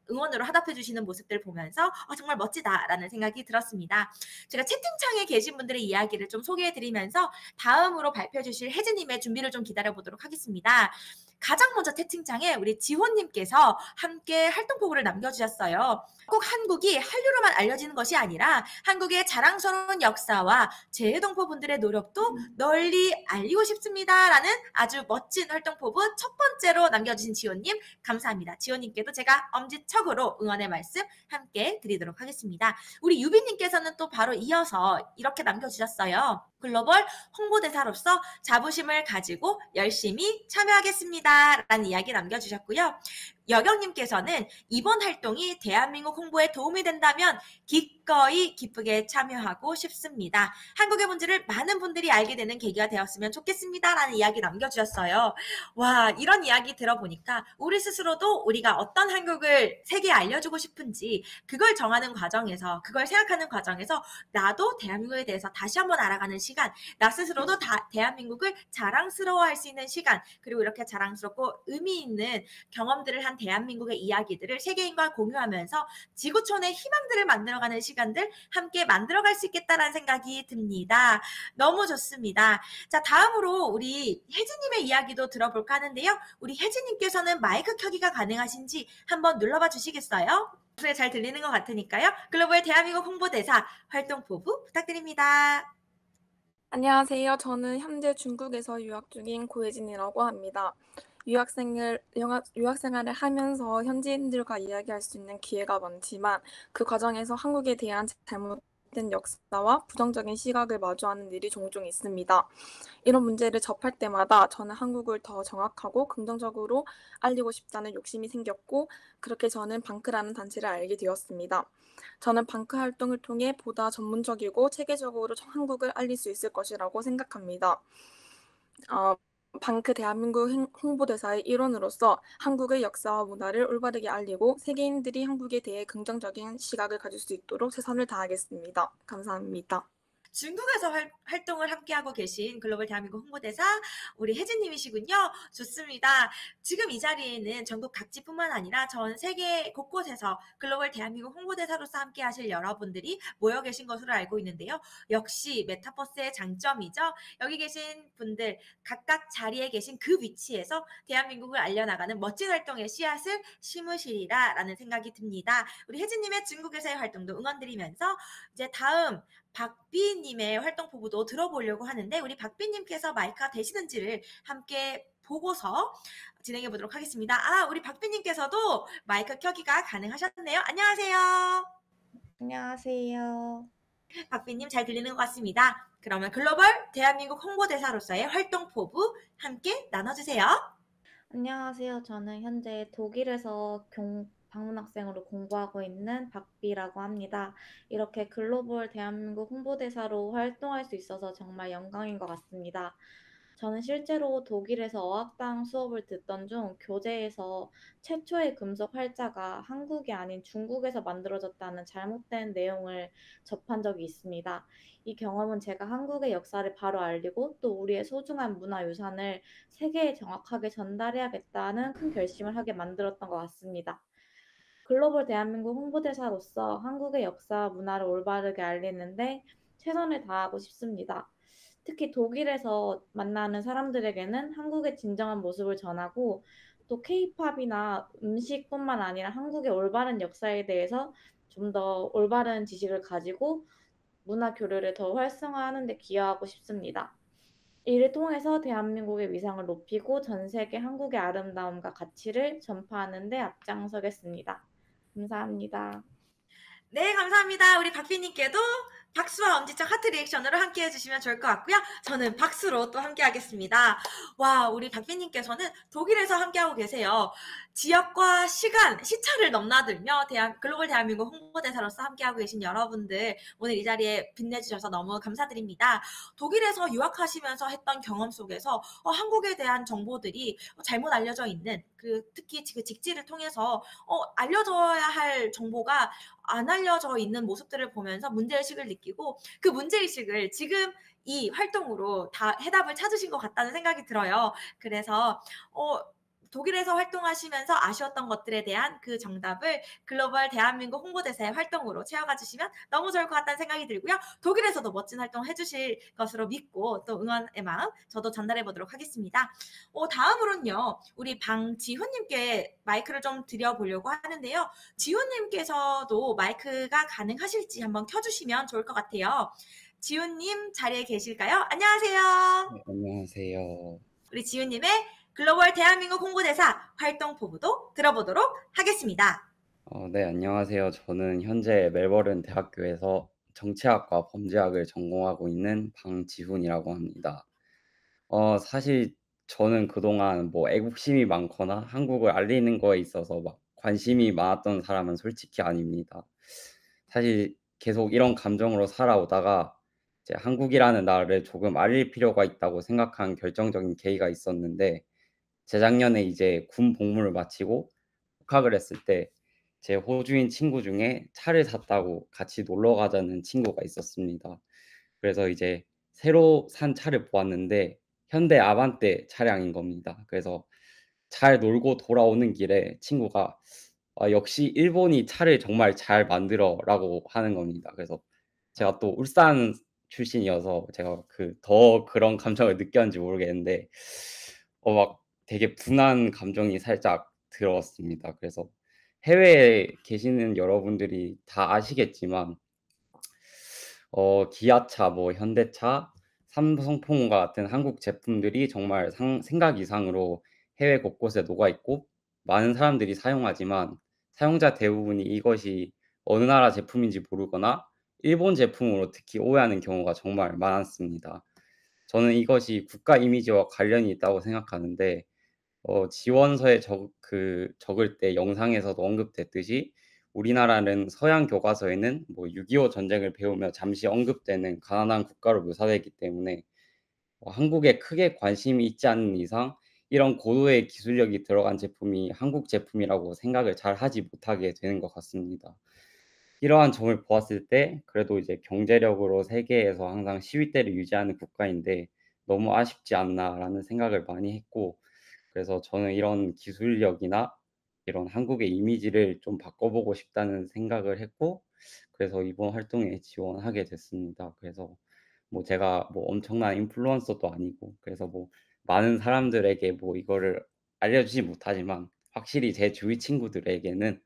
응원으로 화답해 주시는 모습들 보면서 정말 멋지다라는 생각이 들었습니다. 제가 채팅창에 계신 분들의 이야기를 좀 소개해 드리면서 다음으로 발표해 주실 혜진님의 준비를 좀 기다려 보도록 하겠습니다. 가장 먼저 채팅창에 우리 지호님께서 함께 활동 포부를 남겨주셨어요. 꼭 한국이 한류로만 알려지는 것이 아니라 한국의 자랑스러운 역사와 재해동포분들의 노력도 널리 알리고 싶습니다라는 아주 멋진 활동 포부 첫 번째로 남겨주신 지호님 감사합니다. 지호님께도 제가 엄지척으로 응원의 말씀 함께 드리도록 하겠습니다. 우리 유빈님께서는 또 바로 이어서 이렇게 남겨주셨어요. 글로벌 홍보대사로서 자부심을 가지고 열심히 참여하겠습니다. 라는 이야기 남겨주셨고요. 여경님께서는 이번 활동이 대한민국 홍보에 도움이 된다면 기꺼이 기쁘게 참여하고 싶습니다. 한국의 본질을 많은 분들이 알게 되는 계기가 되었으면 좋겠습니다. 라는 이야기 남겨주셨어요. 와, 이런 이야기 들어보니까 우리 스스로도 우리가 어떤 한국을 세계에 알려주고 싶은지 그걸 정하는 과정에서, 그걸 생각하는 과정에서 나도 대한민국에 대해서 다시 한번 알아가는 시간, 나 스스로도 대한민국을 자랑스러워할 수 있는 시간, 그리고 이렇게 자랑스럽고 의미 있는 경험들을 한 대한민국의 이야기들을 세계인과 공유하면서 지구촌의 희망들을 만들어가는 시간들 함께 만들어갈 수 있겠다라는 생각이 듭니다. 너무 좋습니다. 자, 다음으로 우리 혜진님의 이야기도 들어볼까 하는데요. 우리 혜진님께서는 마이크 켜기가 가능하신지 한번 눌러봐 주시겠어요? 소리 잘 들리는 것 같으니까요. 글로벌 대한민국 홍보대사 활동 포부 부탁드립니다. 안녕하세요. 저는 현재 중국에서 유학 중인 고혜진이라고 합니다. 유학생활을 하면서 현지인들과 이야기할 수 있는 기회가 많지만 그 과정에서 한국에 대한 잘못된 역사와 부정적인 시각을 마주하는 일이 종종 있습니다. 이런 문제를 접할 때마다 저는 한국을 더 정확하고 긍정적으로 알리고 싶다는 욕심이 생겼고, 그렇게 저는 방크라는 단체를 알게 되었습니다. 저는 방크 활동을 통해 보다 전문적이고 체계적으로 한국을 알릴 수 있을 것이라고 생각합니다. 방크 대한민국 홍보대사의 일원으로서 한국의 역사와 문화를 올바르게 알리고 세계인들이 한국에 대해 긍정적인 시각을 가질 수 있도록 최선을 다하겠습니다. 감사합니다. 중국에서 활동을 함께하고 계신 글로벌 대한민국 홍보대사 우리 혜진님이시군요. 좋습니다. 지금 이 자리에는 전국 각지뿐만 아니라 전 세계 곳곳에서 글로벌 대한민국 홍보대사로서 함께하실 여러분들이 모여 계신 것으로 알고 있는데요. 역시 메타버스의 장점이죠. 여기 계신 분들 각각 자리에 계신 그 위치에서 대한민국을 알려나가는 멋진 활동의 씨앗을 심으시리라라는 생각이 듭니다. 우리 혜진님의 중국에서의 활동도 응원드리면서 이제 다음 박비님의 활동 포부도 들어보려고 하는데 우리 박비님께서 마이크가 되시는지를 함께 보고서 진행해 보도록 하겠습니다. 우리 박비님께서도 마이크 켜기가 가능하셨네요. 안녕하세요. 안녕하세요. 박비님 잘 들리는 것 같습니다. 그러면 글로벌 대한민국 홍보대사로서의 활동 포부 함께 나눠주세요. 안녕하세요. 저는 현재 독일에서 방문학생으로 공부하고 있는 박비라고 합니다. 이렇게 글로벌 대한민국 홍보대사로 활동할 수 있어서 정말 영광인 것 같습니다. 저는 실제로 독일에서 어학당 수업을 듣던 중 교재에서 최초의 금속 활자가 한국이 아닌 중국에서 만들어졌다는 잘못된 내용을 접한 적이 있습니다. 이 경험은 제가 한국의 역사를 바로 알리고 또 우리의 소중한 문화유산을 세계에 정확하게 전달해야겠다는 큰 결심을 하게 만들었던 것 같습니다. 글로벌 대한민국 홍보대사로서 한국의 역사와 문화를 올바르게 알리는데 최선을 다하고 싶습니다. 특히 독일에서 만나는 사람들에게는 한국의 진정한 모습을 전하고 또 케이팝이나 음식뿐만 아니라 한국의 올바른 역사에 대해서 좀 더 올바른 지식을 가지고 문화 교류를 더 활성화하는 데 기여하고 싶습니다. 이를 통해서 대한민국의 위상을 높이고 전 세계 한국의 아름다움과 가치를 전파하는 데 앞장서겠습니다. 감사합니다. 네, 감사합니다. 우리 박비님께도 박수와 엄지척 하트 리액션으로 함께 해주시면 좋을 것 같고요. 저는 박수로 또 함께 하겠습니다. 와, 우리 박비님께서는 독일에서 함께하고 계세요. 지역과 시간, 시차를 넘나들며 글로벌 대한민국 홍보대사로서 함께하고 계신 여러분들, 오늘 이 자리에 빛내주셔서 너무 감사드립니다. 독일에서 유학하시면서 했던 경험 속에서 한국에 대한 정보들이 잘못 알려져 있는, 특히 그 직지를 통해서 알려져야 할 정보가 안 알려져 있는 모습들을 보면서 문제의식을 느끼고 그 문제의식을 지금 이 활동으로 다 해답을 찾으신 것 같다는 생각이 들어요. 그래서 독일에서 활동하시면서 아쉬웠던 것들에 대한 그 정답을 글로벌 대한민국 홍보대사의 활동으로 채워가 주시면 너무 좋을 것 같다는 생각이 들고요. 독일에서도 멋진 활동 해주실 것으로 믿고 또 응원의 마음 저도 전달해 보도록 하겠습니다. 다음으로는요. 우리 방지훈님께 마이크를 좀 드려보려고 하는데요. 지훈님께서도 마이크가 가능하실지 한번 켜주시면 좋을 것 같아요. 지훈님 자리에 계실까요? 안녕하세요. 네, 안녕하세요. 우리 지훈님의 글로벌 대한민국 홍보대사 활동 포부도 들어보도록 하겠습니다. 네, 안녕하세요. 저는 현재 멜버른 대학교에서 정치학과 범죄학을 전공하고 있는 방지훈이라고 합니다. 사실 저는 그동안 뭐 애국심이 많거나 한국을 알리는 거에 있어서 막 관심이 많았던 사람은 솔직히 아닙니다. 사실 계속 이런 감정으로 살아오다가 이제 한국이라는 나라를 조금 알릴 필요가 있다고 생각한 결정적인 계기가 있었는데 재작년에 이제 군 복무를 마치고 복학을 했을 때 제 호주인 친구 중에 차를 샀다고 같이 놀러 가자는 친구가 있었습니다. 그래서 이제 새로 산 차를 보았는데 현대 아반떼 차량인 겁니다. 그래서 잘 놀고 돌아오는 길에 친구가 역시 일본이 차를 정말 잘 만들어라고 하는 겁니다. 그래서 제가 또 울산 출신이어서 제가 더 그런 감정을 느꼈는지 모르겠는데 막 되게 분한 감정이 살짝 들었습니다. 그래서 해외에 계시는 여러분들이 다 아시겠지만 기아차, 뭐 현대차, 삼성폰과 같은 한국 제품들이 정말 생각 이상으로 해외 곳곳에 녹아 있고 많은 사람들이 사용하지만 사용자 대부분이 이것이 어느 나라 제품인지 모르거나 일본 제품으로 특히 오해하는 경우가 정말 많았습니다. 저는 이것이 국가 이미지와 관련이 있다고 생각하는데 지원서에 적을 때 영상에서도 언급됐듯이 우리나라는 서양 교과서에는 뭐 6.25 전쟁을 배우며 잠시 언급되는 가난한 국가로 묘사되기 때문에 한국에 크게 관심이 있지 않는 이상 이런 고도의 기술력이 들어간 제품이 한국 제품이라고 생각을 잘 하지 못하게 되는 것 같습니다. 이러한 점을 보았을 때 그래도 이제 경제력으로 세계에서 항상 10위대를 유지하는 국가인데 '너무 아쉽지 않나.'라는 생각을 많이 했고 그래서 저는 이런 기술력이나 이런 한국의 이미지를 좀 바꿔보고 싶다는 생각을 했고 그래서 이번 활동에 지원하게 됐습니다. 그래서 뭐 제가 뭐 엄청난 인플루언서도 아니고 그래서 뭐 많은 사람들에게 뭐 이거를 알려주지 못하지만 확실히 제 주위 친구들에게는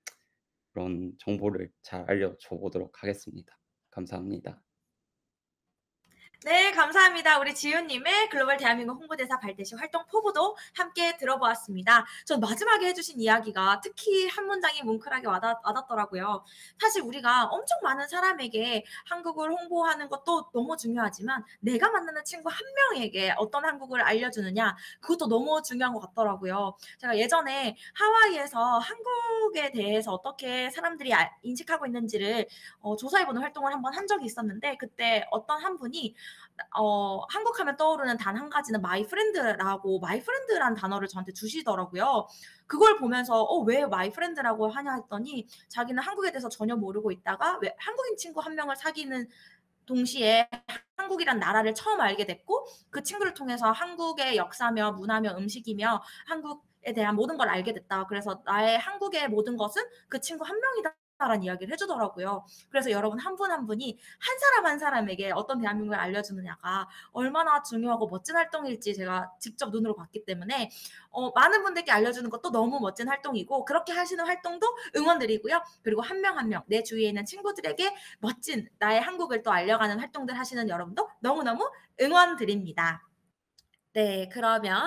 그런 정보를 잘 알려줘 보도록 하겠습니다. 감사합니다. 네, 감사합니다. 우리 지훈님의 글로벌 대한민국 홍보대사 발대식 활동 포부도 함께 들어보았습니다. 전 마지막에 해주신 이야기가 특히 한 문장이 뭉클하게 와닿더라고요. 사실 우리가 엄청 많은 사람에게 한국을 홍보하는 것도 너무 중요하지만 내가 만나는 친구 한 명에게 어떤 한국을 알려주느냐 그것도 너무 중요한 것 같더라고요. 제가 예전에 하와이에서 한국에 대해서 어떻게 사람들이 인식하고 있는지를 조사해보는 활동을 한번 한 적이 있었는데 그때 어떤 한 분이 한국 하면 떠오르는 단 한 가지는 마이 프렌드라고 마이 프렌드라는 단어를 저한테 주시더라고요. 그걸 보면서 왜 마이 프렌드라고 하냐 했더니 자기는 한국에 대해서 전혀 모르고 있다가 왜 한국인 친구 한 명을 사귀는 동시에 한국이란 나라를 처음 알게 됐고 그 친구를 통해서 한국의 역사며 문화며 음식이며 한국에 대한 모든 걸 알게 됐다. 그래서 나의 한국의 모든 것은 그 친구 한 명이다라는 이야기를 해주더라고요. 그래서 여러분 한 분 한 분이 한 사람 한 사람에게 어떤 대한민국을 알려주느냐가 얼마나 중요하고 멋진 활동일지 제가 직접 눈으로 봤기 때문에 많은 분들께 알려주는 것도 너무 멋진 활동이고 그렇게 하시는 활동도 응원드리고요. 그리고 한 명 한 명 내 주위에 있는 친구들에게 멋진 나의 한국을 또 알려가는 활동들 하시는 여러분도 너무너무 응원드립니다. 네, 그러면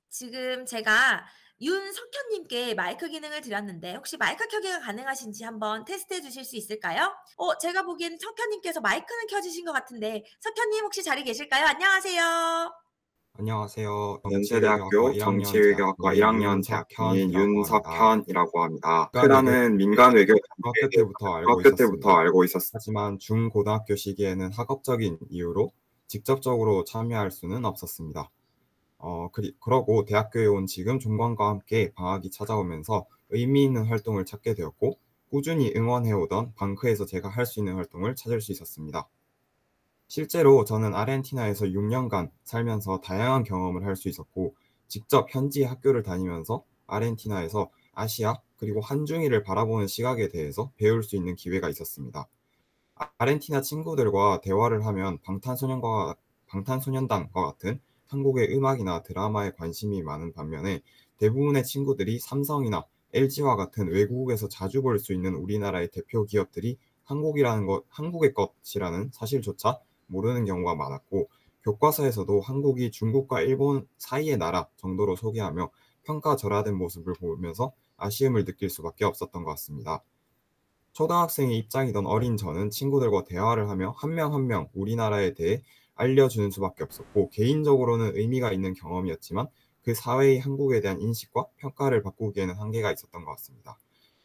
지금 제가 윤석현님께 마이크 기능을 드렸는데 혹시 마이크 켜기가 가능하신지 한번 테스트해 주실 수 있을까요? 제가 보기엔 석현님께서 마이크는 켜주신 것 같은데 석현님 혹시 자리 계실까요? 안녕하세요. 안녕하세요. 연세대학교 정치외교학과 1학년 재학생인 윤석현이라고 합니다. 크라는 민간 외교 중학교 때부터 알고 있었습니다. 하지만 중고등학교 시기에는 학업적인 이유로 직접적으로 참여할 수는 없었습니다. 그러고 대학교에 온 지금 종관과 함께 방학이 찾아오면서 의미 있는 활동을 찾게 되었고 꾸준히 응원해오던 방크에서 제가 할 수 있는 활동을 찾을 수 있었습니다. 실제로 저는 아르헨티나에서 6년간 살면서 다양한 경험을 할 수 있었고 직접 현지 학교를 다니면서 아르헨티나에서 아시아 그리고 한중일을 바라보는 시각에 대해서 배울 수 있는 기회가 있었습니다. 아르헨티나 친구들과 대화를 하면 방탄소년단과 같은 한국의 음악이나 드라마에 관심이 많은 반면에 대부분의 친구들이 삼성이나 LG와 같은 외국에서 자주 볼 수 있는 우리나라의 대표 기업들이 한국의 것이라는 사실조차 모르는 경우가 많았고 교과서에서도 한국이 중국과 일본 사이의 나라 정도로 소개하며 평가절하된 모습을 보면서 아쉬움을 느낄 수밖에 없었던 것 같습니다. 초등학생의 입장이던 어린 저는 친구들과 대화를 하며 한 명 한 명 우리나라에 대해 알려주는 수밖에 없었고 개인적으로는 의미가 있는 경험이었지만 그 사회의 한국에 대한 인식과 평가를 바꾸기에는 한계가 있었던 것 같습니다.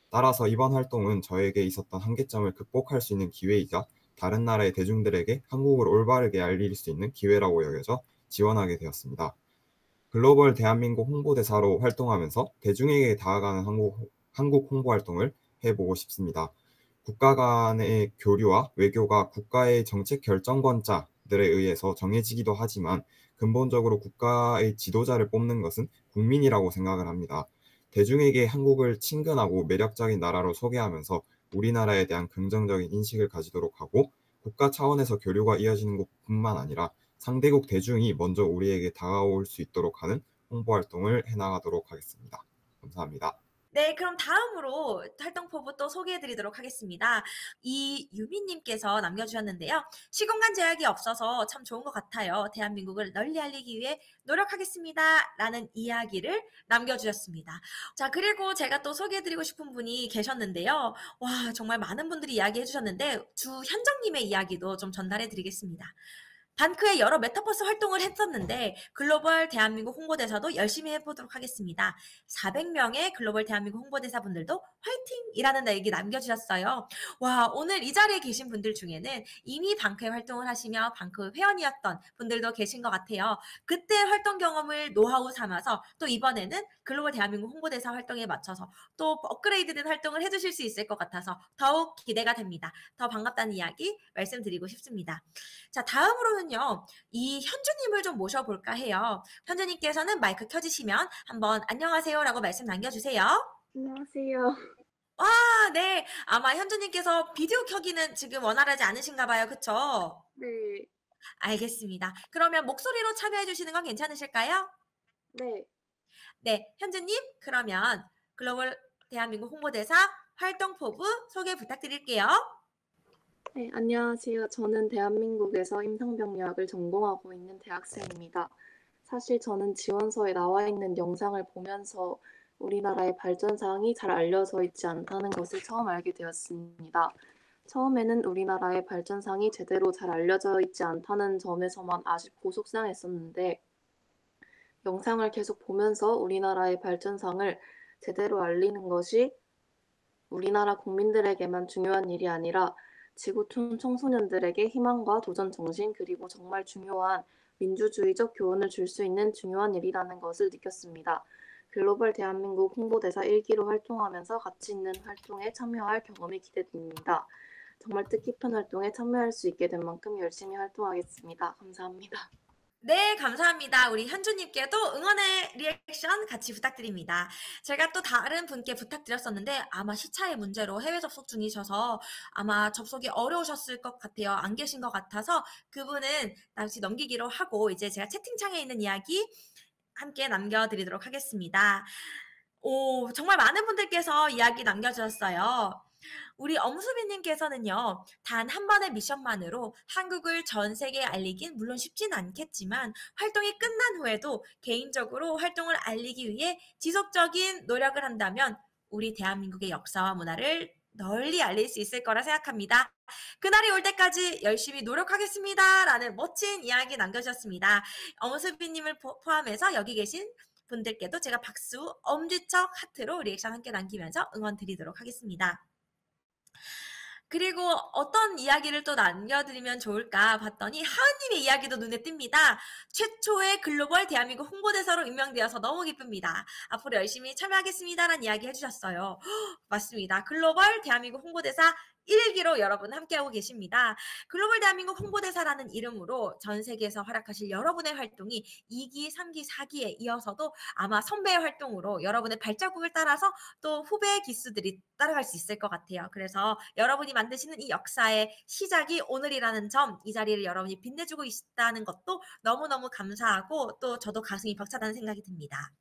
따라서 이번 활동은 저에게 있었던 한계점을 극복할 수 있는 기회이자 다른 나라의 대중들에게 한국을 올바르게 알릴 수 있는 기회라고 여겨져 지원하게 되었습니다. 글로벌 대한민국 홍보대사로 활동하면서 대중에게 다가가는 한국 홍보 활동을 해보고 싶습니다. 국가 간의 교류와 외교가 국가의 정책 결정권자들에 의해서 정해지기도 하지만 근본적으로 국가의 지도자를 뽑는 것은 국민이라고 생각을 합니다. 대중에게 한국을 친근하고 매력적인 나라로 소개하면서 우리나라에 대한 긍정적인 인식을 가지도록 하고 국가 차원에서 교류가 이어지는 것뿐만 아니라 상대국 대중이 먼저 우리에게 다가올 수 있도록 하는 홍보 활동을 해나가도록 하겠습니다. 감사합니다. 네, 그럼 다음으로 활동포부 또 소개해드리도록 하겠습니다. 이유미님께서 남겨주셨는데요. 시공간 제약이 없어서 참 좋은 것 같아요. 대한민국을 널리 알리기 위해 노력하겠습니다. 라는 이야기를 남겨주셨습니다. 자, 그리고 제가 또 소개해드리고 싶은 분이 계셨는데요. 와, 정말 많은 분들이 이야기해주셨는데 주현정님의 이야기도 좀 전달해드리겠습니다. 반크의 여러 메타버스 활동을 했었는데 글로벌 대한민국 홍보대사도 열심히 해보도록 하겠습니다. 400명의 글로벌 대한민국 홍보대사분들도 화이팅이라는 얘기 남겨주셨어요. 와, 오늘 이 자리에 계신 분들 중에는 이미 반크에 활동을 하시며 반크 회원이었던 분들도 계신 것 같아요. 그때 활동 경험을 노하우 삼아서 또 이번에는 글로벌 대한민국 홍보대사 활동에 맞춰서 또 업그레이드된 활동을 해주실 수 있을 것 같아서 더욱 기대가 됩니다. 더 반갑다는 이야기 말씀드리고 싶습니다. 자, 다음으로는 이 현주님을 좀 모셔볼까 해요. 현주님께서는 마이크 켜주시면 한번 안녕하세요라고 말씀 남겨주세요. 안녕하세요. 와, 네. 아마 현주님께서 비디오 켜기는 지금 원활하지 않으신가 봐요. 그쵸? 네. 알겠습니다. 그러면 목소리로 참여해 주시는 건 괜찮으실까요? 네. 네, 현주님 그러면 글로벌 대한민국 홍보대사 활동포부 소개 부탁드릴게요. 네, 안녕하세요. 저는 대한민국에서 임상병리학을 전공하고 있는 대학생입니다. 사실 저는 지원서에 나와 있는 영상을 보면서 우리나라의 발전사항이 잘 알려져 있지 않다는 것을 처음 알게 되었습니다. 처음에는 우리나라의 발전사항이 제대로 잘 알려져 있지 않다는 점에서만 아쉽고 속상했었는데 영상을 계속 보면서 우리나라의 발전사항을 제대로 알리는 것이 우리나라 국민들에게만 중요한 일이 아니라 지구촌 청소년들에게 희망과 도전 정신 그리고 정말 중요한 민주주의적 교훈을 줄 수 있는 중요한 일이라는 것을 느꼈습니다. 글로벌 대한민국 홍보대사 1기로 활동하면서 가치 있는 활동에 참여할 경험이 기대됩니다. 정말 뜻깊은 활동에 참여할 수 있게 된 만큼 열심히 활동하겠습니다. 감사합니다. 네, 감사합니다. 우리 현주님께도 응원의 리액션 같이 부탁드립니다. 제가 또 다른 분께 부탁드렸었는데 아마 시차의 문제로 해외 접속 중이셔서 아마 접속이 어려우셨을 것 같아요. 안 계신 것 같아서 그분은 다시 넘기기로 하고 이제 제가 채팅창에 있는 이야기 함께 남겨드리도록 하겠습니다. 오, 정말 많은 분들께서 이야기 남겨주셨어요. 우리 엄수빈님께서는요, 단 한 번의 미션만으로 한국을 전 세계에 알리긴 물론 쉽진 않겠지만 활동이 끝난 후에도 개인적으로 활동을 알리기 위해 지속적인 노력을 한다면 우리 대한민국의 역사와 문화를 널리 알릴 수 있을 거라 생각합니다. 그날이 올 때까지 열심히 노력하겠습니다. 라는 멋진 이야기 남겨주셨습니다. 엄수빈님을 포함해서 여기 계신 분들께도 제가 박수, 엄지척, 하트로 리액션 함께 남기면서 응원 드리도록 하겠습니다. 그리고 어떤 이야기를 또 남겨드리면 좋을까 봤더니 하은님의 이야기도 눈에 띕니다. 최초의 글로벌 대한민국 홍보대사로 임명되어서 너무 기쁩니다. 앞으로 열심히 참여하겠습니다라는 이야기 해주셨어요. 맞습니다. 글로벌 대한민국 홍보대사 1기로 여러분 함께하고 계십니다. 글로벌 대한민국 홍보대사라는 이름으로 전 세계에서 활약하실 여러분의 활동이 2기, 3기, 4기에 이어서도 아마 선배의 활동으로 여러분의 발자국을 따라서 또 후배의 기수들이 따라갈 수 있을 것 같아요. 그래서 여러분이 만드시는 이 역사의 시작이 오늘이라는 점, 이 자리를 여러분이 빛내주고 있다는 것도 너무너무 감사하고 또 저도 가슴이 벅차다는 생각이 듭니다.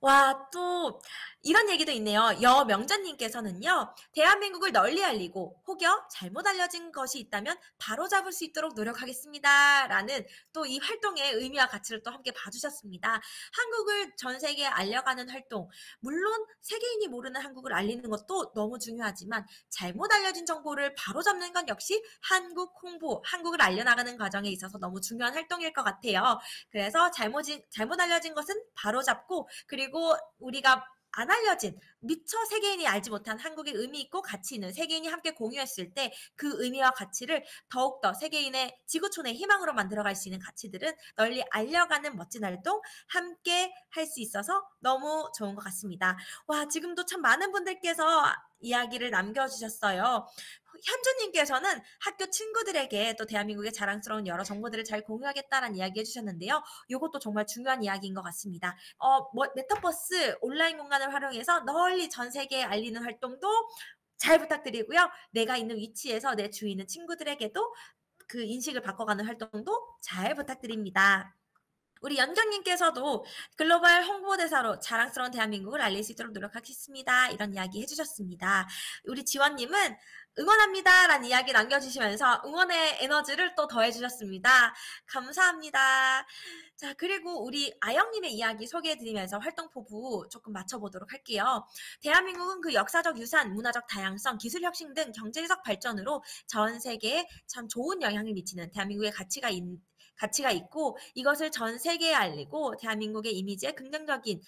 와, 또 이런 얘기도 있네요. 여명전님께서는요. 대한민국을 널리 알리고 혹여 잘못 알려진 것이 있다면 바로잡을 수 있도록 노력하겠습니다. 라는 또 이 활동의 의미와 가치를 또 함께 봐주셨습니다. 한국을 전 세계에 알려가는 활동. 물론 세계인이 모르는 한국을 알리는 것도 너무 중요하지만 잘못 알려진 정보를 바로잡는 건 역시 한국 홍보, 한국을 알려나가는 과정에 있어서 너무 중요한 활동일 것 같아요. 그래서 잘못 알려진 것은 바로잡고 그리고 우리가 안 알려진 미처 세계인이 알지 못한 한국의 의미 있고 가치 있는 세계인이 함께 공유했을 때 그 의미와 가치를 더욱더 세계인의 지구촌의 희망으로 만들어갈 수 있는 가치들은 널리 알려가는 멋진 활동 함께 할 수 있어서 너무 좋은 것 같습니다. 와, 지금도 참 많은 분들께서 이야기를 남겨주셨어요. 현주님께서는 학교 친구들에게 또 대한민국의 자랑스러운 여러 정보들을 잘 공유하겠다라는 이야기 해주셨는데요. 이것도 정말 중요한 이야기인 것 같습니다. 메타버스 온라인 공간을 활용해서 널리 전 세계에 알리는 활동도 잘 부탁드리고요. 내가 있는 위치에서 내 주위에 있는 친구들에게도 그 인식을 바꿔가는 활동도 잘 부탁드립니다. 우리 연경님께서도 글로벌 홍보대사로 자랑스러운 대한민국을 알릴 수 있도록 노력하겠습니다. 이런 이야기 해주셨습니다. 우리 지원님은 응원합니다 라는 이야기 남겨주시면서 응원의 에너지를 또 더해주셨습니다. 감사합니다. 자, 그리고 우리 아영님의 이야기 소개해드리면서 활동포부 조금 맞춰보도록 할게요. 대한민국은 그 역사적 유산, 문화적 다양성, 기술혁신 등 경제적 발전으로 전 세계에 참 좋은 영향을 미치는 대한민국의 가치가 있고 이것을 전 세계에 알리고 대한민국의 이미지에 긍정적인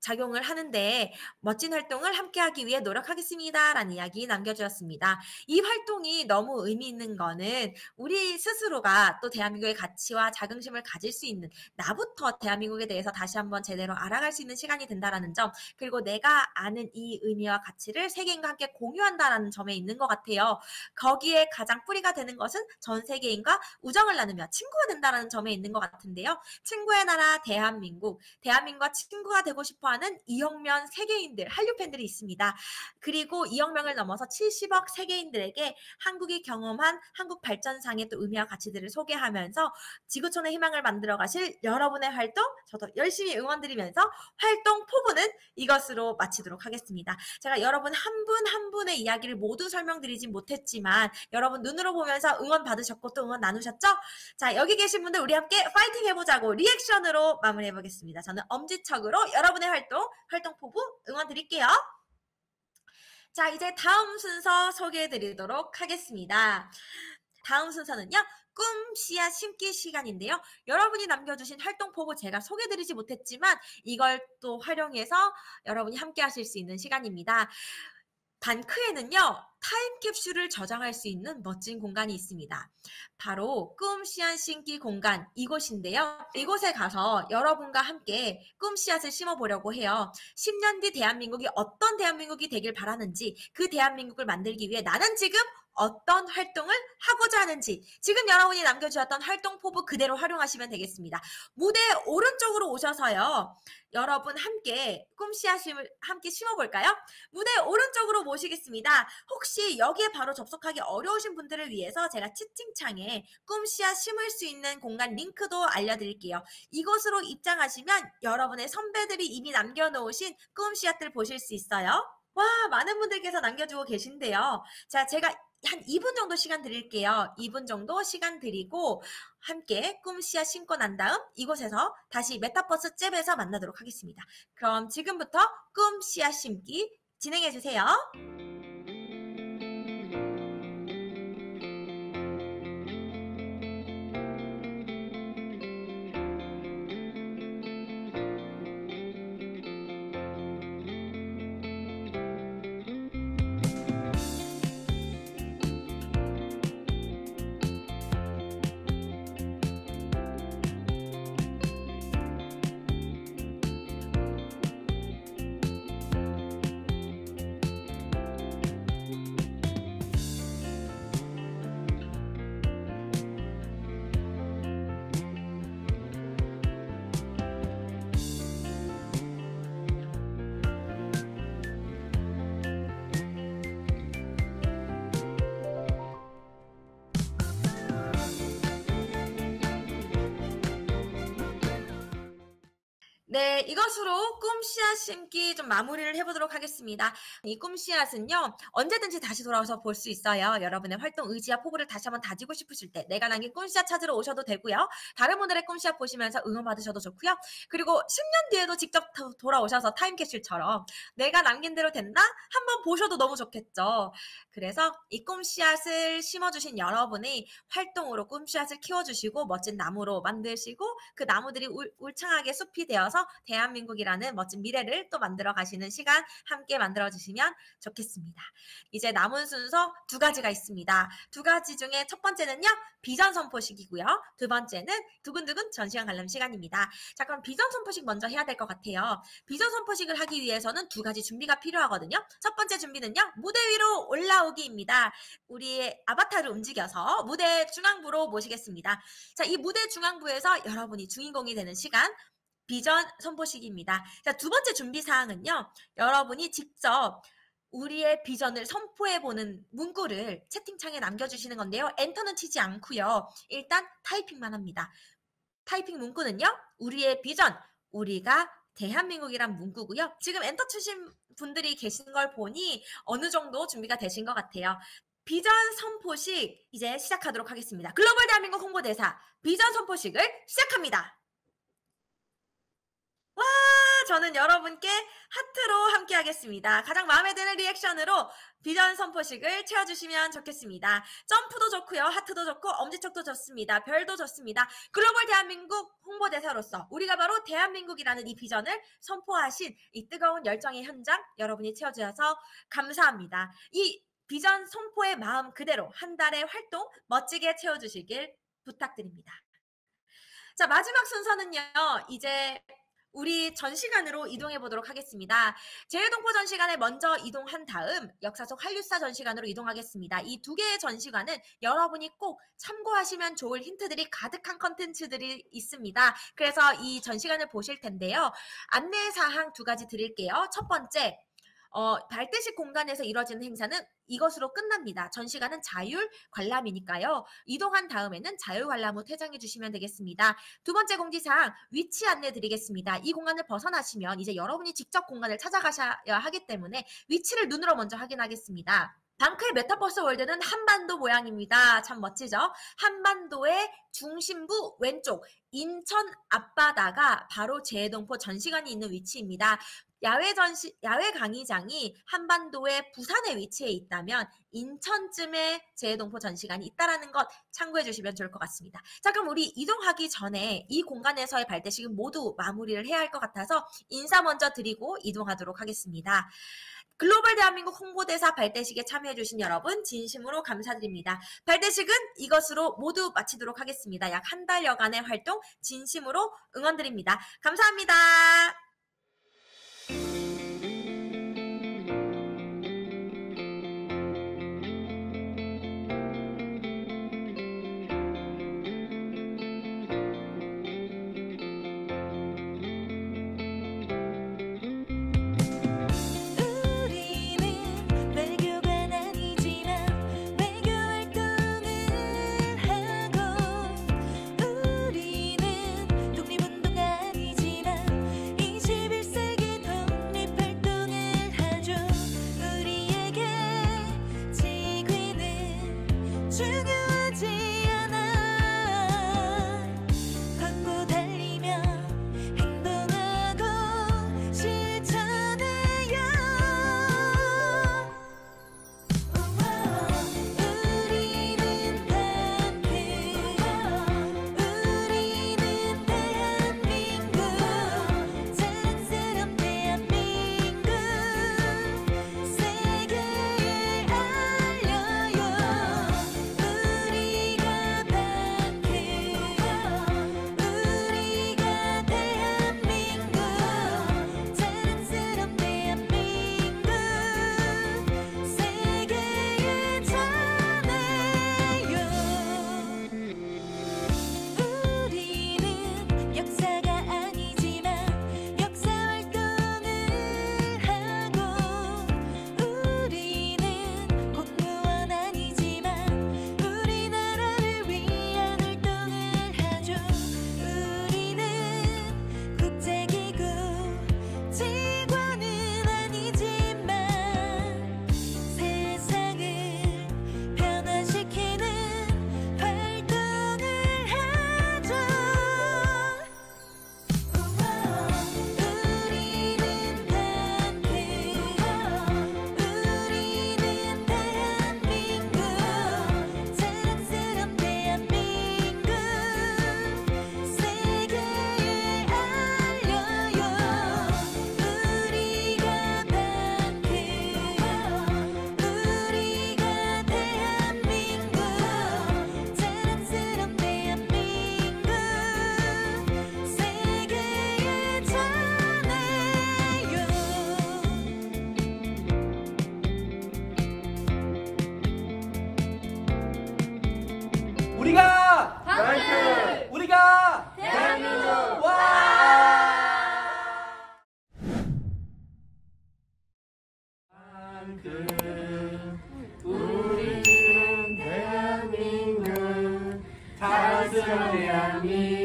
작용을 하는데 멋진 활동을 함께하기 위해 노력하겠습니다. 라는 이야기 남겨주셨습니다. 이 활동이 너무 의미 있는 거는 우리 스스로가 또 대한민국의 가치와 자긍심을 가질 수 있는 나부터 대한민국에 대해서 다시 한번 제대로 알아갈 수 있는 시간이 된다라는 점 그리고 내가 아는 이 의미와 가치를 세계인과 함께 공유한다라는 점에 있는 것 같아요. 거기에 가장 뿌리가 되는 것은 전 세계인과 우정을 나누며 친구가 된다라는 점에 있는 것 같은데요. 친구의 나라 대한민국과 친구가 되고 싶어 하는 2억 명 세계인들, 한류 팬들이 있습니다. 그리고 2억 명을 넘어서 70억 세계인들에게 한국이 경험한 한국 발전상의 또 의미와 가치들을 소개하면서 지구촌의 희망을 만들어 가실 여러분의 활동 저도 열심히 응원드리면서 활동 포부는 이것으로 마치도록 하겠습니다. 제가 여러분 한 분 한 분의 이야기를 모두 설명드리진 못했지만 여러분 눈으로 보면서 응원 받으셨고 또 응원 나누셨죠? 자, 여기 계신 분들 우리 함께 파이팅 해보자고 리액션으로 마무리해보겠습니다. 저는 엄지척으로 여러분의 활동 포부 응원 드릴게요. 자, 이제 다음 순서 소개해드리도록 하겠습니다. 다음 순서는요. 꿈, 씨앗 심기 시간인데요. 여러분이 남겨주신 활동 포부 제가 소개해드리지 못했지만 이걸 또 활용해서 여러분이 함께 하실 수 있는 시간입니다. 반크에는요. 타임캡슐을 저장할 수 있는 멋진 공간이 있습니다. 바로 꿈 씨앗 심기 공간 이곳인데요. 이곳에 가서 여러분과 함께 꿈 씨앗을 심어보려고 해요. 10년 뒤 대한민국이 어떤 대한민국이 되길 바라는지, 그 대한민국을 만들기 위해 나는 지금 어떤 활동을 하고자 하는지, 지금 여러분이 남겨주었던 활동 포부 그대로 활용하시면 되겠습니다. 무대 오른쪽으로 오셔서요. 여러분 함께 꿈 씨앗을 함께 심어볼까요? 무대 오른쪽으로 모시겠습니다. 혹시 여기에 바로 접속하기 어려우신 분들을 위해서 제가 채팅창에 꿈 씨앗 심을 수 있는 공간 링크도 알려드릴게요. 이곳으로 입장하시면 여러분의 선배들이 이미 남겨놓으신 꿈 씨앗들 보실 수 있어요. 와, 많은 분들께서 남겨주고 계신데요. 자, 제가 한 2분 정도 시간 드릴게요. 2분 정도 시간 드리고 함께 꿈 씨앗 심고 난 다음 이곳에서 다시 메타버스 잽에서 만나도록 하겠습니다. 그럼 지금부터 꿈 씨앗 심기 진행해 주세요. 네, 이것으로 꿈 씨앗 심기 좀 마무리를 해보도록 하겠습니다. 이 꿈 씨앗은요, 언제든지 다시 돌아와서 볼 수 있어요. 여러분의 활동 의지와 포부를 다시 한번 다지고 싶으실 때 내가 남긴 꿈 씨앗 찾으러 오셔도 되고요. 다른 분들의 꿈 씨앗 보시면서 응원 받으셔도 좋고요. 그리고 10년 뒤에도 직접 돌아오셔서 타임캡슐처럼 내가 남긴 대로 됐나? 한번 보셔도 너무 좋겠죠. 그래서 이 꿈 씨앗을 심어주신 여러분의 활동으로 꿈 씨앗을 키워주시고 멋진 나무로 만드시고 그 나무들이 울창하게 숲이 되어서 대한민국이라는 멋진 미래를 또 만들어 가시는 시간 함께 만들어 주시면 좋겠습니다. 이제 남은 순서 2가지가 있습니다. 2가지 중에 첫 번째는요, 비전 선포식이고요. 2번째는 두근두근 전시관 관람 시간입니다. 자, 그럼 비전 선포식 먼저 해야 될 것 같아요. 비전 선포식을 하기 위해서는 2가지 준비가 필요하거든요. 첫 번째 준비는요, 무대 위로 올라오기입니다. 우리의 아바타를 움직여서 무대 중앙부로 모시겠습니다. 자, 이 무대 중앙부에서 여러분이 주인공이 되는 시간, 비전 선포식입니다. 자, 2번째 준비 사항은요, 여러분이 직접 우리의 비전을 선포해보는 문구를 채팅창에 남겨주시는 건데요. 엔터는 치지 않고요. 일단 타이핑만 합니다. 타이핑 문구는요, 우리의 비전, 우리가 대한민국이란 문구고요. 지금 엔터 치신 분들이 계신 걸 보니 어느 정도 준비가 되신 것 같아요. 비전 선포식 이제 시작하도록 하겠습니다. 글로벌 대한민국 홍보대사 비전 선포식을 시작합니다. 와, 저는 여러분께 하트로 함께 하겠습니다. 가장 마음에 드는 리액션으로 비전 선포식을 채워주시면 좋겠습니다. 점프도 좋고요. 하트도 좋고 엄지척도 좋습니다. 별도 좋습니다. 글로벌 대한민국 홍보대사로서 우리가 바로 대한민국이라는 이 비전을 선포하신 이 뜨거운 열정의 현장 여러분이 채워주셔서 감사합니다. 이 비전 선포의 마음 그대로 한 달의 활동 멋지게 채워주시길 부탁드립니다. 자, 마지막 순서는요. 이제 우리 전시관으로 이동해 보도록 하겠습니다. 제일동포 전시관에 먼저 이동한 다음 역사 속 한류사 전시관으로 이동하겠습니다. 이 2개의 전시관은 여러분이 꼭 참고하시면 좋을 힌트들이 가득한 컨텐츠들이 있습니다. 그래서 이 전시관을 보실 텐데요. 안내사항 2가지 드릴게요. 첫 번째, 발대식 공간에서 이루어지는 행사는 이것으로 끝납니다. 전시관은 자율 관람이니까요. 이동한 다음에는 자율 관람 후 퇴장해 주시면 되겠습니다. 2번째 공지사항 위치 안내 드리겠습니다. 이 공간을 벗어나시면 이제 여러분이 직접 공간을 찾아가셔야 하기 때문에 위치를 눈으로 먼저 확인하겠습니다. 방클 메타버스 월드는 한반도 모양입니다. 참 멋지죠? 한반도의 중심부 왼쪽 인천 앞바다가 바로 제일동포 전시관이 있는 위치입니다. 야외 강의장이 한반도의 부산에 위치해 있다면 인천쯤에 재해동포 전시관이 있다라는 것 참고해 주시면 좋을 것 같습니다. 자, 그럼 우리 이동하기 전에 이 공간에서의 발대식은 모두 마무리를 해야 할 것 같아서 인사 먼저 드리고 이동하도록 하겠습니다. 글로벌 대한민국 홍보대사 발대식에 참여해주신 여러분 진심으로 감사드립니다. 발대식은 이것으로 모두 마치도록 하겠습니다. 약 한 달여간의 활동 진심으로 응원드립니다. 감사합니다. 우리가 방크! 우리가 대한민국! 와! 방크, 우리는 대한민국, 다스려 대한민국.